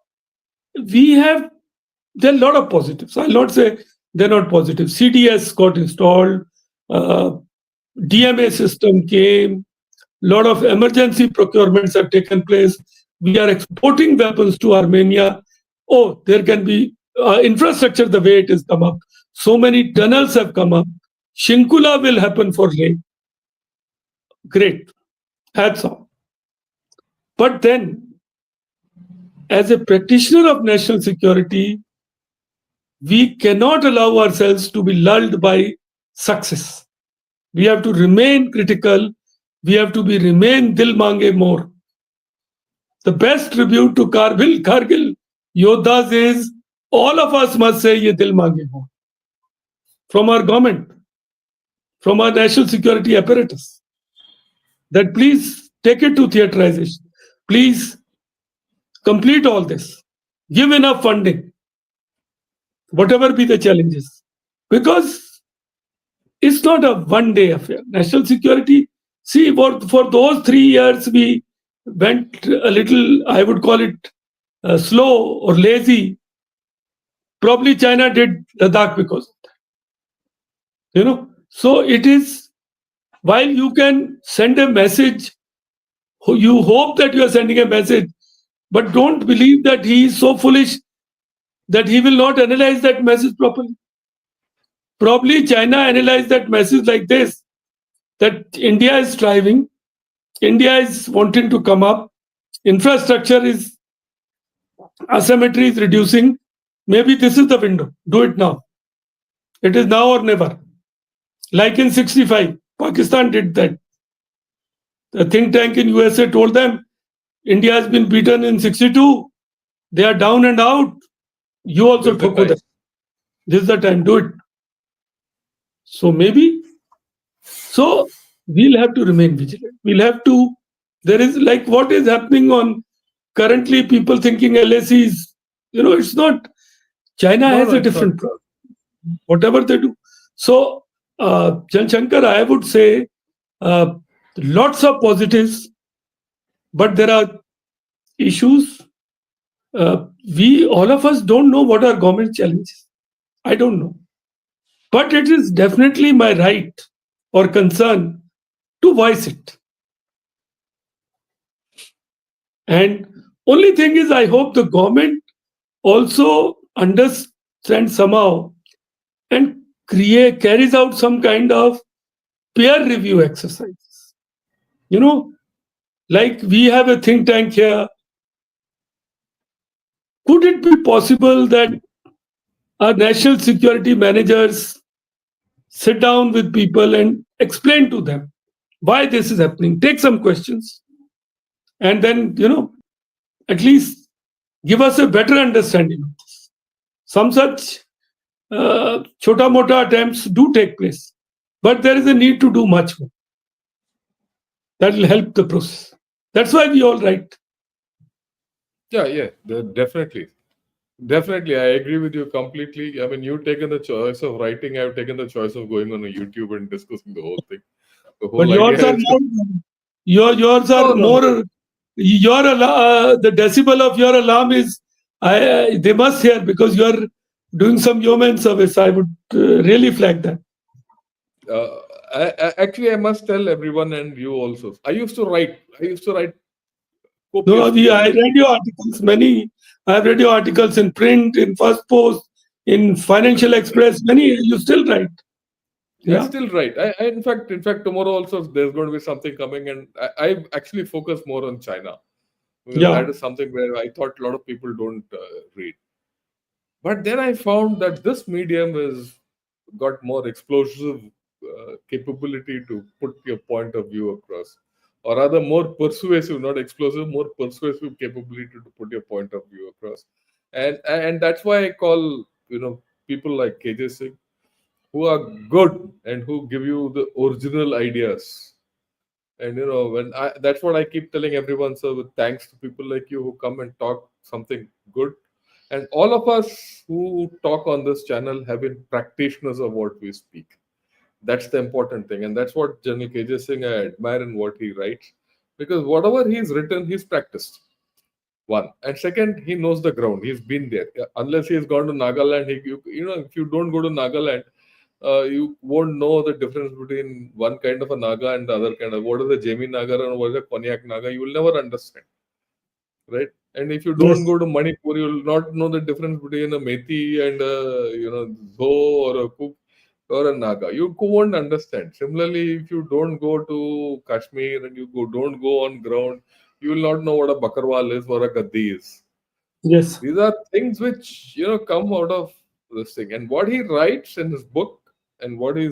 there are a lot of positives. I'll not say they're not positive. CDS got installed, DMA system came, a lot of emergency procurements have taken place. We are exporting weapons to Armenia. Oh, there can be infrastructure the way it has come up. So many tunnels have come up. Shinkula will happen for Leh. Great. Hats off. But then, as a practitioner of national security, we cannot allow ourselves to be lulled by success. We have to remain critical. We have to remain dil mange more. The best tribute to Kargil Yodhas is all of us must say ye dil mange more. From our government, from our national security apparatus, that please take it to theaterization. Please complete all this. Give enough funding, whatever be the challenges. Because it's not a one-day affair. National security, see, for those 3 years, we went a little, I would call it slow or lazy. Probably China did Ladakh because of that. So it is, while you can send a message, you hope that you are sending a message, but don't believe that he is so foolish that he will not analyze that message properly. Probably China analyzed that message like this, that India is striving, India is wanting to come up, infrastructure is, asymmetry is reducing. Maybe this is the window. Do it now. It is now or never. Like in 65, Pakistan did that. The think tank in USA told them, India has been beaten in 62. They are down and out. You also This is the thoko time. them. This is the time. Do it. So maybe. So we'll have to remain vigilant. We'll have to. There is like what is happening on currently. People thinking LSE is. It's not. China No, has no, a it's not. different problem. Whatever they do. So, Jan Shankar, I would say lots of positives, but there are issues. We, all of us, don't know what our government challenges. I don't know. But it is definitely my right or concern to voice it. And only thing is, I hope the government also understands somehow and carries out some kind of peer review exercises. Like we have a think tank here. Could it be possible that our national security managers sit down with people and explain to them why this is happening? Take some questions and then, at least give us a better understanding of this. Some such chota mota attempts do take place, but there is a need to do much more. That will help the process. That's why we all write. Yeah, definitely. Definitely, I agree with you completely. I mean, you've taken the choice of writing. I've taken the choice of going on a YouTube and discussing the whole thing. The But whole yours idea are is more. Yours no, are no, no. more. The decibel of your alarm is. They must hear because you are doing some yeoman service, I would really flag that. Actually, I must tell everyone and you also. I used to write. I used to write No, copiously. I And read your articles, many. I've read your articles in print, in First Post, in Financial Express, many. You still write. I Yeah. still write. In fact, tomorrow also there's going to be something coming, and I actually focus more on China because Yeah. that is something where I thought a lot of people don't read. But then I found that this medium is got more explosive capability to put your point of view across, or rather, more persuasive, not explosive, more persuasive capability to put your point of view across, and that's why I call people like KJ Singh, who are good and who give you the original ideas. And when that's what I keep telling everyone. So with thanks to people like you who come and talk something good, and all of us who talk on this channel have been practitioners of what we speak. That's the important thing, and that's what General KJ Singh I admire in what he writes, because whatever he's written, he's practiced. One, and second, he knows the ground. He's been there. Unless he's gone to Nagaland, if you don't go to Nagaland, you won't know the difference between one kind of a Naga and the other kind of. What is the Jemi Naga and what is the Konyak Naga? You will never understand, right? And if you don't Yes. go to Manipur, you will not know the difference between a Methi and Zo or a Cook or a Naga. You won't understand. Similarly, if you don't go to Kashmir and don't go on ground, you will not know what a Bakarwal is or a Gaddi is. Yes. These are things which come out of this thing, and what he writes in his book and what he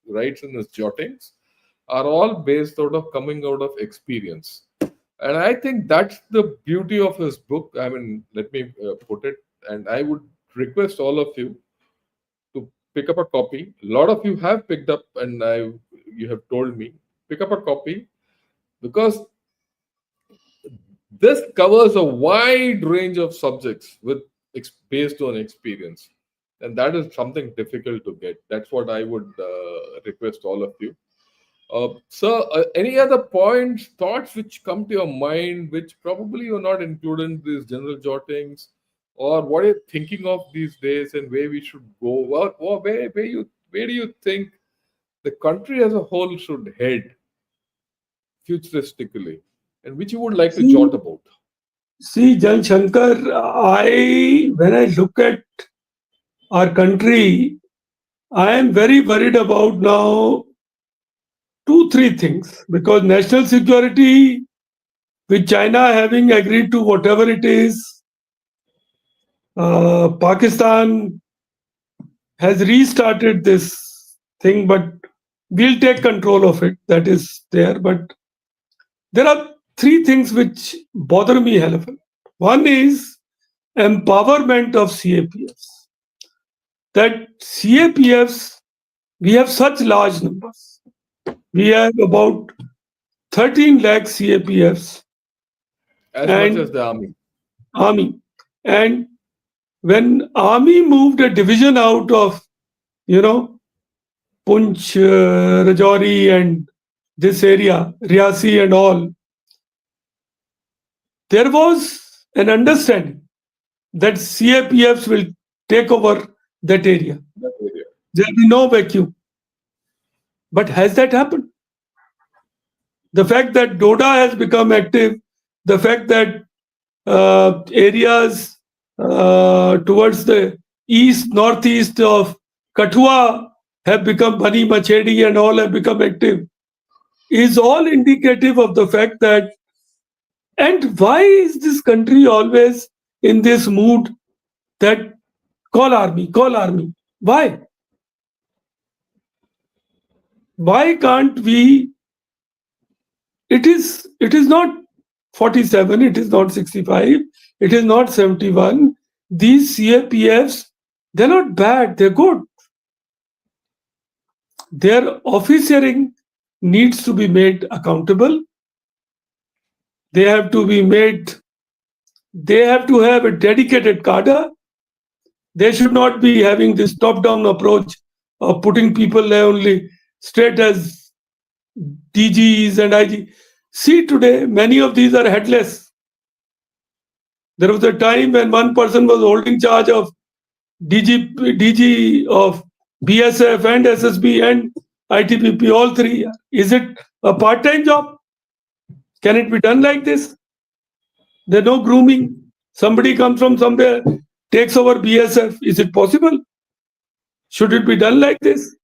writes in his jottings are all based out of coming out of experience. And I think that's the beauty of his book. I mean, let me put it, and I would request all of you to pick up a copy. A lot of you have picked up, and you have told me pick up a copy, because this covers a wide range of subjects based on experience, and that is something difficult to get. That's what I would request all of you. So, any other points, thoughts which come to your mind, which probably you're not included in these general jottings, or what are you thinking of these days, and where we should go? Where do you think the country as a whole should head futuristically, and which you would like to See, jot about? Jan Shankar, when I look at our country, I am very worried about now two, three things, because national security, with China having agreed to whatever it is, Pakistan has restarted this thing, but we'll take control of it. That is there. But there are three things which bother me hell of a lot. One is empowerment of CAPFs. That CAPFs, we have such large numbers. We have about 13 lakh CAPFs As much as and the army. army. And when army moved a division out of, you know, Punch, Rajouri and this area, Riasi and all, there was an understanding that CAPFs will take over that area. That area. There will be no vacuum. But has that happened? The fact that Doda has become active, the fact that areas towards the east, northeast of Kathua have become Bani Machedi and all have become active, is all indicative of the fact that. And why is this country always in this mood that call army, call army? Why? Why can't we? It is not 47, it is not 65, it is not 71. These CAPFs, they're not bad, they're good. Their officering needs to be made accountable. They have to be made, they have to have a dedicated cadre. They should not be having this top down approach of putting people there only straight as DGs and IG. See, today, many of these are headless. There was a time when one person was holding charge of DG of BSF and SSB and ITPP, all three. Is it a part-time job? Can it be done like this? There's no grooming. Somebody comes from somewhere, takes over BSF. Is it possible? Should it be done like this?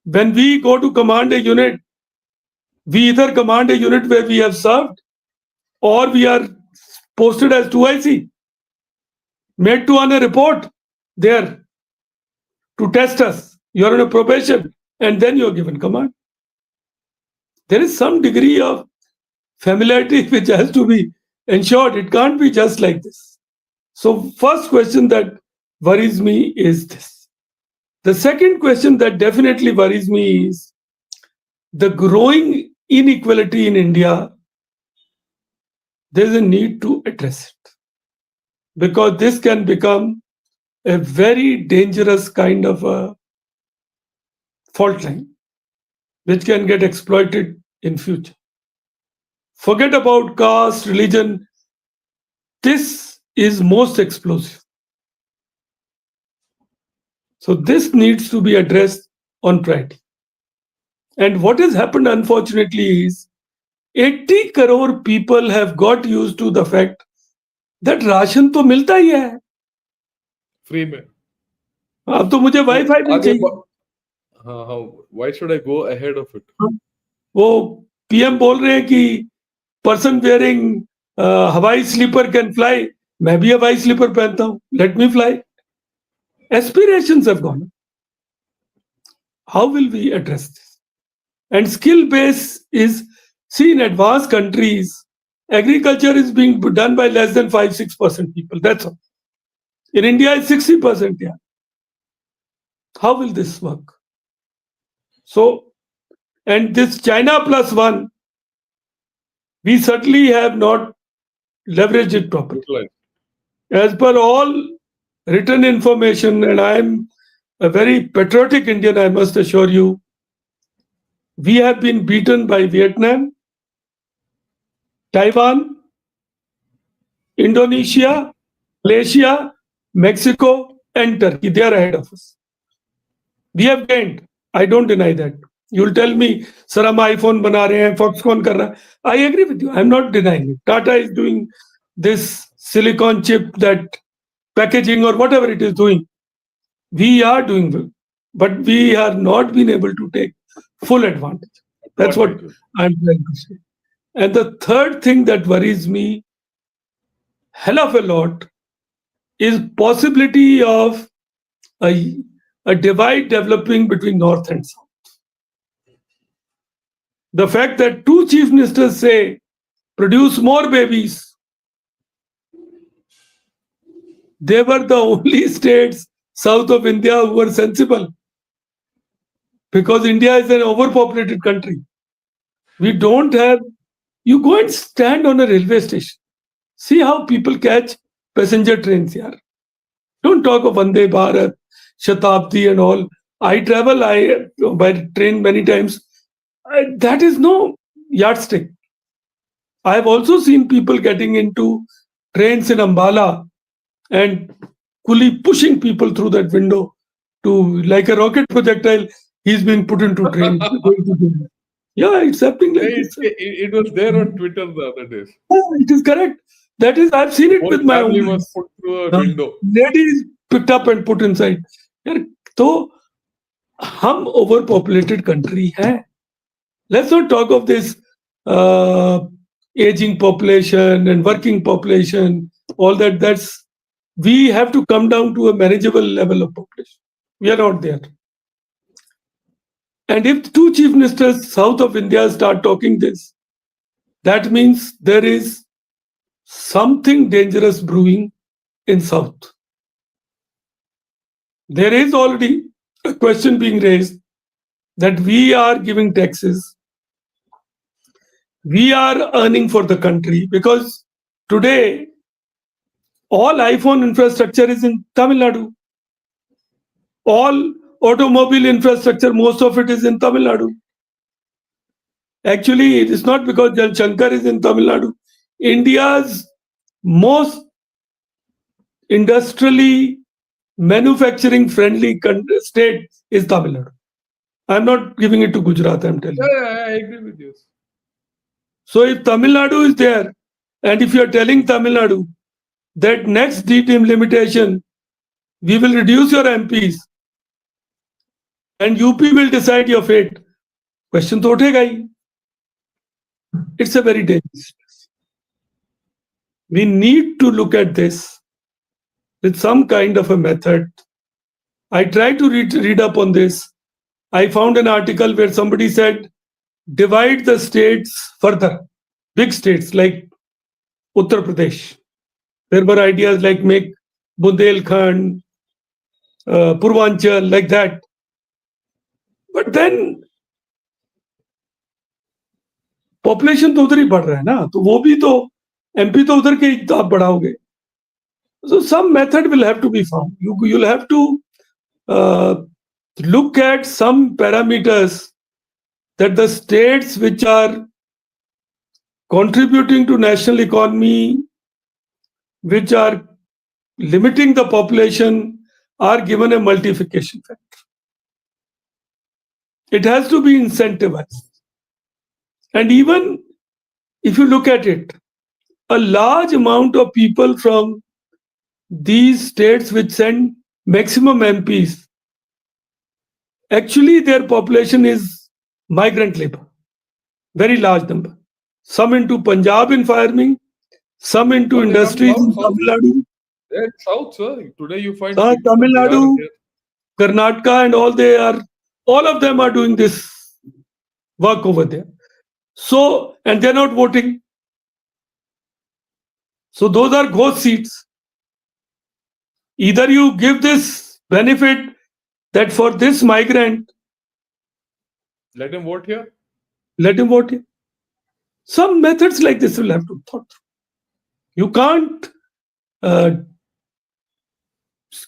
When we go to command a unit, we either command a unit where we have served or we are posted as 2IC, made to on a report there to test us. You're on a probation and then you're given command. There is some degree of familiarity which has to be ensured. It can't be just like this. So first question that worries me is this. The second question that definitely worries me is the growing inequality in India. There's a need to address it because this can become a very dangerous kind of a fault line which can get exploited in future. Forget about caste, religion. This is most explosive. So this needs to be addressed on priority. And what has happened, unfortunately, is 80 crore people have got used to the fact that ration तो मिलता ही है, free में. अब तो मुझे wifi भी आगे चाहिए. हाँ, why should I go ahead of it? वो पीएम बोल रहे हैं कि पर्सन वेयरिंग हवाई स्लीपर कैन फ्लाई. मैं भी हवाई स्लीपर पहनता हूं. Let me fly. Aspirations have gone. How will we address this? And skill base is, see, in advanced countries, agriculture is being done by less than 5-6% people. That's all. In India, it's 60%. Yeah. How will this work? So, and this China plus one, we certainly have not leveraged it properly. Utilize. As per all written information, and I'm a very patriotic Indian, I must assure you, we have been beaten by Vietnam, Taiwan, Indonesia, Malaysia, Mexico, and Turkey. They are ahead of us. We have gained. I don't deny that. You'll tell me, sir, hum iPhone bana rahe hain, Foxconn kar raha hai. I agree with you. I'm not denying it. Tata is doing this silicon chip, that packaging or whatever it is doing. We are doing well, but we are not been able to take full advantage. That's what I'm trying to say. And the third thing that worries me hell of a lot is possibility of a divide developing between North and South. The fact that two chief ministers say, produce more babies. They were the only states south of India who were sensible. Because India is an overpopulated country. We don't have, you go and stand on a railway station. See how people catch passenger trains here. Don't talk of Vande Bharat, Shatabdi and all. I travel by train many times. That is no yardstick. I have also seen people getting into trains in Ambala and coolie pushing people through that window to, like a rocket projectile, he's being put into train. Yeah, it's happening like this. It was there on Twitter the other day. Oh, it is correct. That is, I've seen it with my own. Family was put through a window. Lady is picked up and put inside. So, हम overpopulated country है. Let's not talk of this aging population and working population. All that. That's, we have to come down to a manageable level of population. We are not there. And if two chief ministers south of India start talking this, that means there is something dangerous brewing in south. There is already a question being raised that we are giving taxes, we are earning for the country, because today all iPhone infrastructure is in Tamil Nadu. All automobile infrastructure, most of it is in Tamil Nadu. Actually, it is not because Jal Shankar is in Tamil Nadu. India's most industrially manufacturing friendly state is Tamil Nadu. I'm not giving it to Gujarat, I'm telling you. Yeah, I agree with you. So if Tamil Nadu is there, and if you're telling Tamil Nadu that next delimitation, we will reduce your MPs and UP will decide your fate, question to uthega hi. It's a very dangerous. We need to look at this with some kind of a method. I tried to read up on this. I found an article where somebody said, divide the states further, big states like Uttar Pradesh. There were ideas like make Bundelkhand, Purvanchal, like that. But then population तो उधर ही बढ़ रहा है ना, तो वो भी तो एमपी तो उधर के ही आप बढ़ाओगे. So some method will have to be found. You'll have to look at some parameters that the states which are contributing to national economy, which are limiting the population, are given a multiplication factor. It has to be incentivized. And even if you look at it, a large amount of people from these states which send maximum MPs, actually their population is migrant labor, very large number. Some into Punjab in farming, some into But they come industries in south. Tamil Nadu. They're south, sir. Today you find Tamil people from Bihar Nadu, here. Karnataka, and all of them are doing this work over there. So, and they're not voting. So those are ghost seats. Either you give this benefit that for this migrant, Let him vote here. let him vote here. Some methods like this will have to be thought through. You can't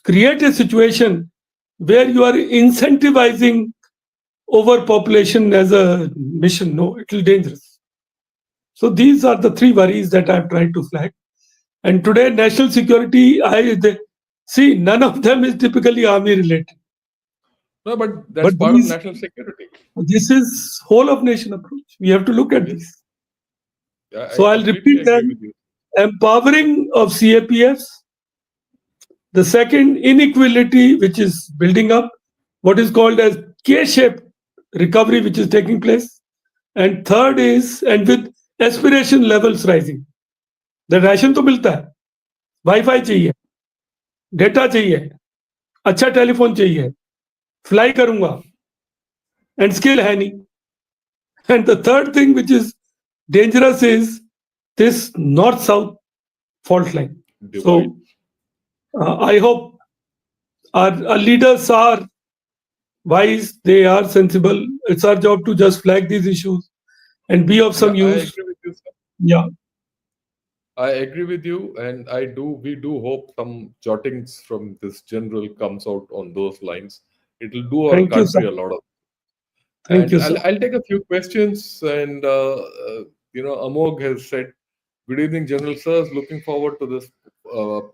create a situation where you are incentivizing overpopulation as a mission. No, it will be dangerous. So these are the three worries that I've tried to flag. And today, national security, see, none of them is typically army related. No, but that's part of national security. This is whole of nation approach. We have to look at this. So I'll repeat them. Empowering of CAPFs. The second, inequality, which is building up. What is called as K-shaped recovery, which is taking place. And third is, and with aspiration levels rising. The ration तो मिलता है, wifi चाहिए, data चाहिए, अच्छा telephone चाहिए, fly करूंगा, and skill है नहीं. And the third thing which is dangerous is this north-south fault line. So I hope our leaders are wise, they are sensible. It's our job to just flag these issues and be of some use. I agree with you, sir. Yeah. I agree with you, and we do hope some jottings from this general comes out on those lines. It will do our country a lot of. Thank you, sir. I'll take a few questions, and Amog has said, "Good evening, General Sirs. Looking forward to this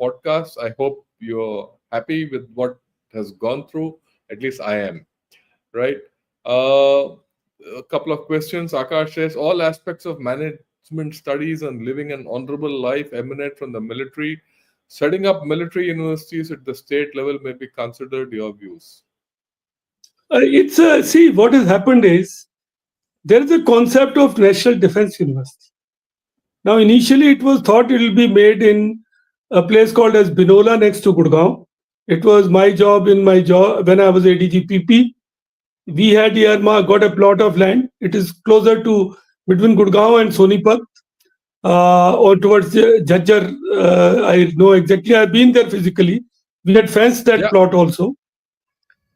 podcast. I hope you're happy with what has gone through. At least I am. Right? A couple of questions. Akash says, all aspects of management studies and living an honorable life emanate from the military. Setting up military universities at the state level may be considered. Your views?" See, what has happened is there is a concept of National Defense University. Now, initially, it was thought it will be made in a place called as Binola next to Gurgaon. It was my job when I was ADGPP. We had here got a plot of land. It is closer to between Gurgaon and Sonipat or towards Jhajjar. I know exactly. I've been there physically. We had fenced that plot also.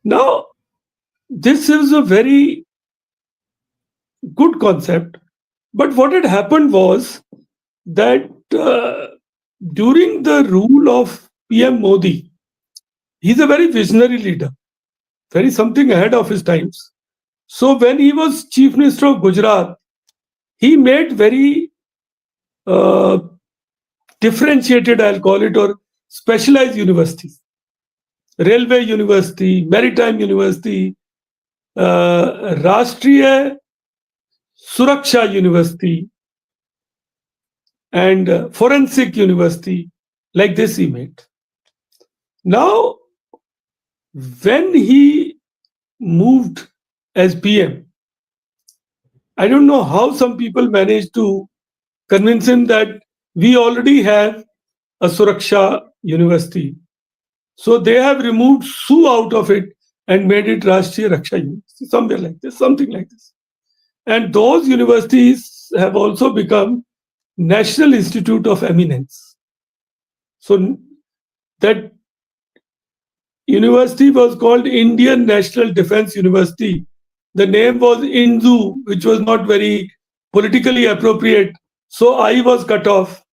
Now, this is a very good concept. But what had happened was that during the rule of PM Modi, he's a very visionary leader, very something ahead of his times. So when he was Chief Minister of Gujarat, he made very differentiated, I'll call it, or specialized universities, Railway University, Maritime University, Rashtriya Suraksha University, and Forensic University, like this he made. Now, when he moved as PM, I don't know how some people managed to convince him that we already have a Suraksha University. So they have removed Su out of it and made it Rashtriya Raksha University, somewhere like this, something like this. And those universities have also become National Institute of Eminence. So that university was called Indian National Defense University. The name was INDU, which was not very politically appropriate. So I was cut off.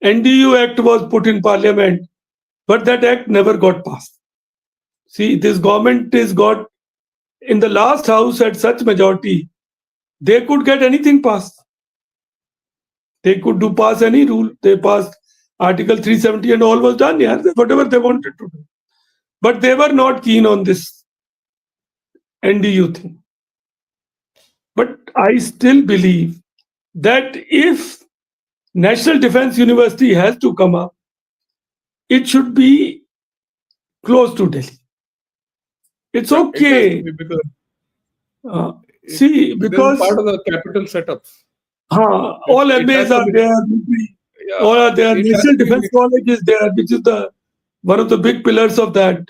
NDU Act was put in Parliament, but that act never got passed. See, this government is got in the last house at such majority, they could get anything passed. They could do pass any rule. They passed Article 370 and all was done. Yeah, whatever they wanted to do. But they were not keen on this NDU thing. But I still believe that if National Defense University has to come up, it should be close to Delhi. It's okay. See, because part of the capital setup. All MAs are there. All are there. National Defense College is there, which is one of the big pillars of that.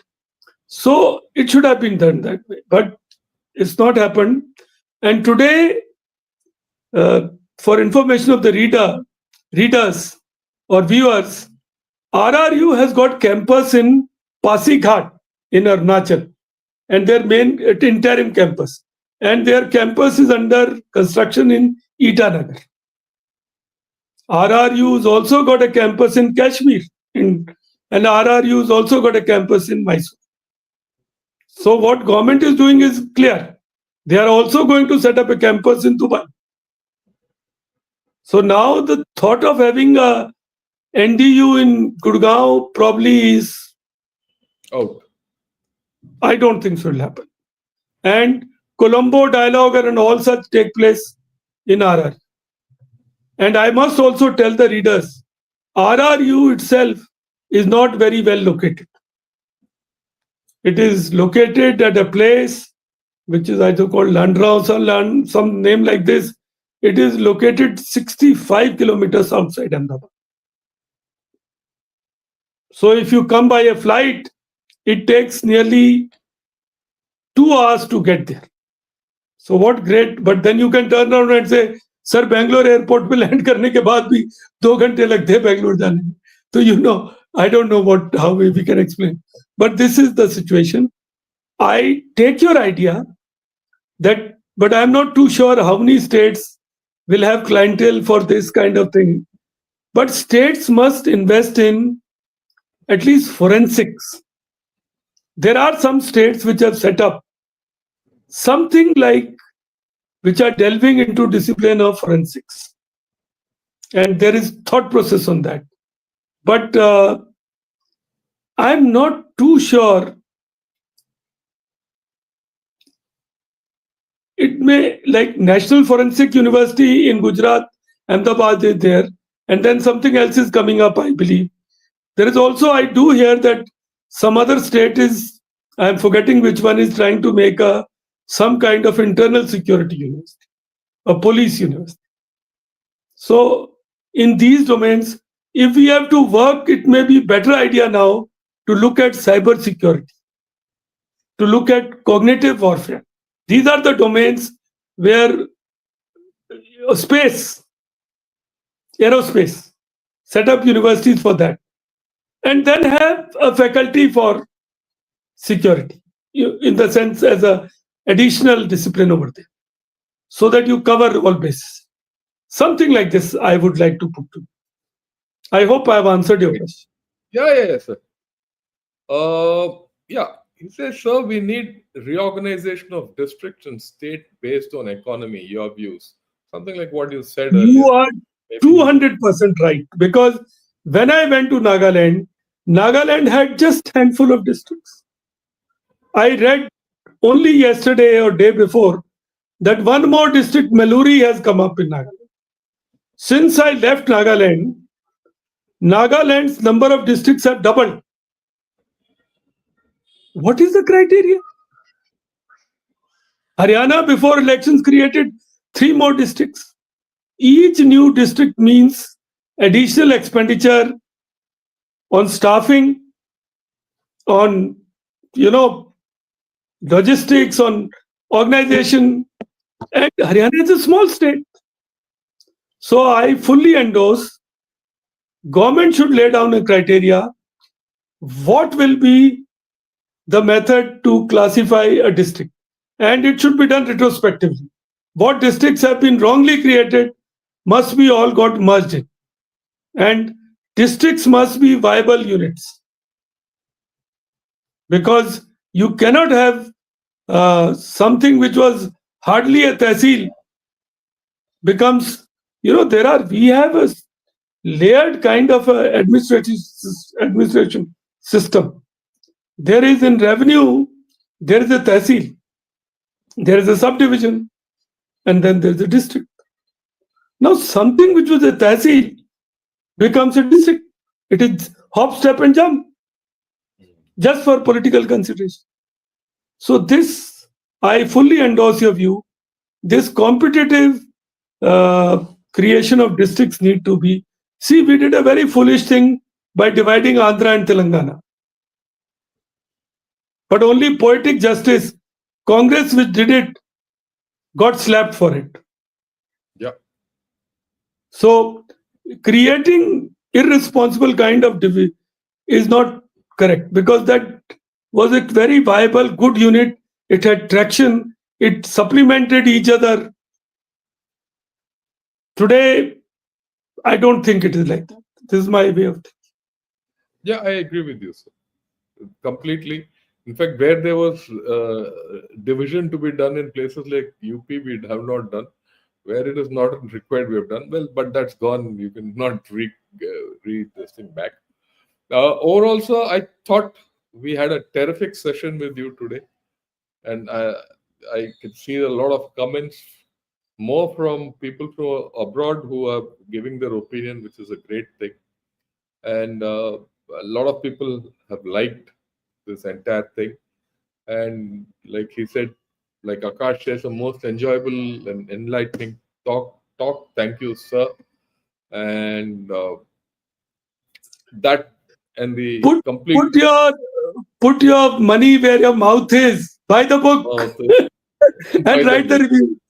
So it should have been done that way, but it's not happened. And today, for information of the readers or viewers, RRU has got campus in Pasighat in Arunachal, and their main interim campus. And their campus is under construction in Itanagar. RRU has also got a campus in Kashmir, and RRU has also got a campus in Mysore. So what government is doing is clear. They are also going to set up a campus in Dubai. So now the thought of having a NDU in Gurgaon probably is out. I don't think so will happen. And Colombo dialogue and all such take place in RRU. And I must also tell the readers, RRU itself is not very well located. It is located at a place which is either called Landraus or some name like this. It is located 65 kilometers outside Ahmedabad. So if you come by a flight, it takes nearly 2 hours to get there. So what great, but then you can turn around and say, Sir, Bangalore airport पे land करने के बाद भी 2 घंटे लगते हैं Bangalore जाने में. So I don't know how we can explain. But this is the situation. I take your idea that, but I'm not too sure how many states will have clientele for this kind of thing. But states must invest in at least forensics. There are some states which have set up something like which are delving into discipline of forensics. And there is thought process on that. But I'm not too sure. It may, like National Forensic University in Gujarat, Ahmedabad is there. And then something else is coming up, I believe. There is also, I do hear that some other state is, I'm forgetting which one, is trying to make some kind of internal security university, a police university. So in these domains, if we have to work, it may be a better idea now to look at cyber security, to look at cognitive warfare. These are the domains where space, aerospace, set up universities for that. And then have a faculty for security, in the sense as a additional discipline over there, so that you cover all bases. Something like this I would like to put to you. I hope I have answered your question. Yeah, sir. He says, sir, we need reorganization of districts and state based on economy, your views. Something like what you said earlier. You are 200% right. Because when I went to Nagaland, Nagaland had just handful of districts. I read only yesterday or day before that one more district, Meluri, has come up in Nagaland. Since I left Nagaland, Nagaland's number of districts have doubled. What is the criteria? Haryana before elections created 3 more districts. Each new district means additional expenditure on staffing, on logistics, on organization, and Haryana is a small state. So I fully endorse government should lay down a criteria. What will be the method to classify a district? And it should be done retrospectively. What districts have been wrongly created must be all got merged in. And districts must be viable units. Because you cannot have something which was hardly a tehsil becomes, we have a layered kind of a administration system. There is in revenue, there is a tehsil, there is a subdivision, and then there is a district. Now, something which was a tehsil becomes a district. It is hop, step, and jump, just for political consideration. So this, I fully endorse your view. This competitive creation of districts need to be. See, we did a very foolish thing by dividing Andhra and Telangana. But only poetic justice, Congress which did it, got slapped for it. Yeah. So creating irresponsible kind of is not correct, because that was a very viable, good unit. It had traction. It supplemented each other. Today, I don't think it is like that. This is my way of thinking. Yeah, I agree with you, sir. Completely. In fact, where there was division to be done in places like UP, we have not done. Where it is not required, we have done. Well, but that's gone. You cannot read this thing back. Overall, sir, I thought we had a terrific session with you today. And I could see a lot of comments, more from people from abroad who are giving their opinion, which is a great thing. And a lot of people have liked this entire thing. And like he said, like Akash says, a most enjoyable and enlightening talk. Thank you, sir. And that and the complete put your money where your mouth is. Buy the book and write the review.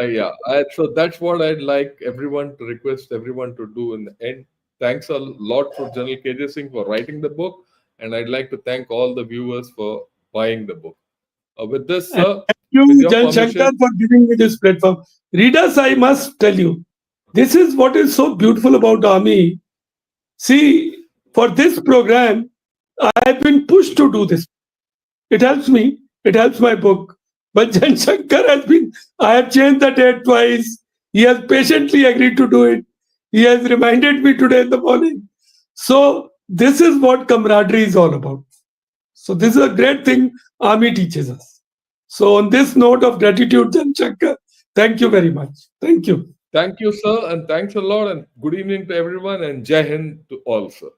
Yeah. So that's what I'd like everyone to request everyone to do in the end. Thanks a lot for General KJ Singh for writing the book, and I'd like to thank all the viewers for buying the book. With this, sir, thank you, Jan Shankar, for giving me this platform. Readers, I must tell you, this is what is so beautiful about Army. See, for this program, I've been pushed to do this. It helps me. It helps my book. But Jan Shankar I have changed the date twice. He has patiently agreed to do it. He has reminded me today in the morning. So this is what camaraderie is all about. So this is a great thing Army teaches us. So on this note of gratitude, Jan Shankar, thank you very much. Thank you. Thank you, sir, and thanks a lot, and good evening to everyone, and Jai Hind to all, sir.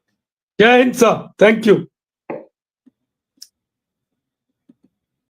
Jai Hind, sir. Thank you.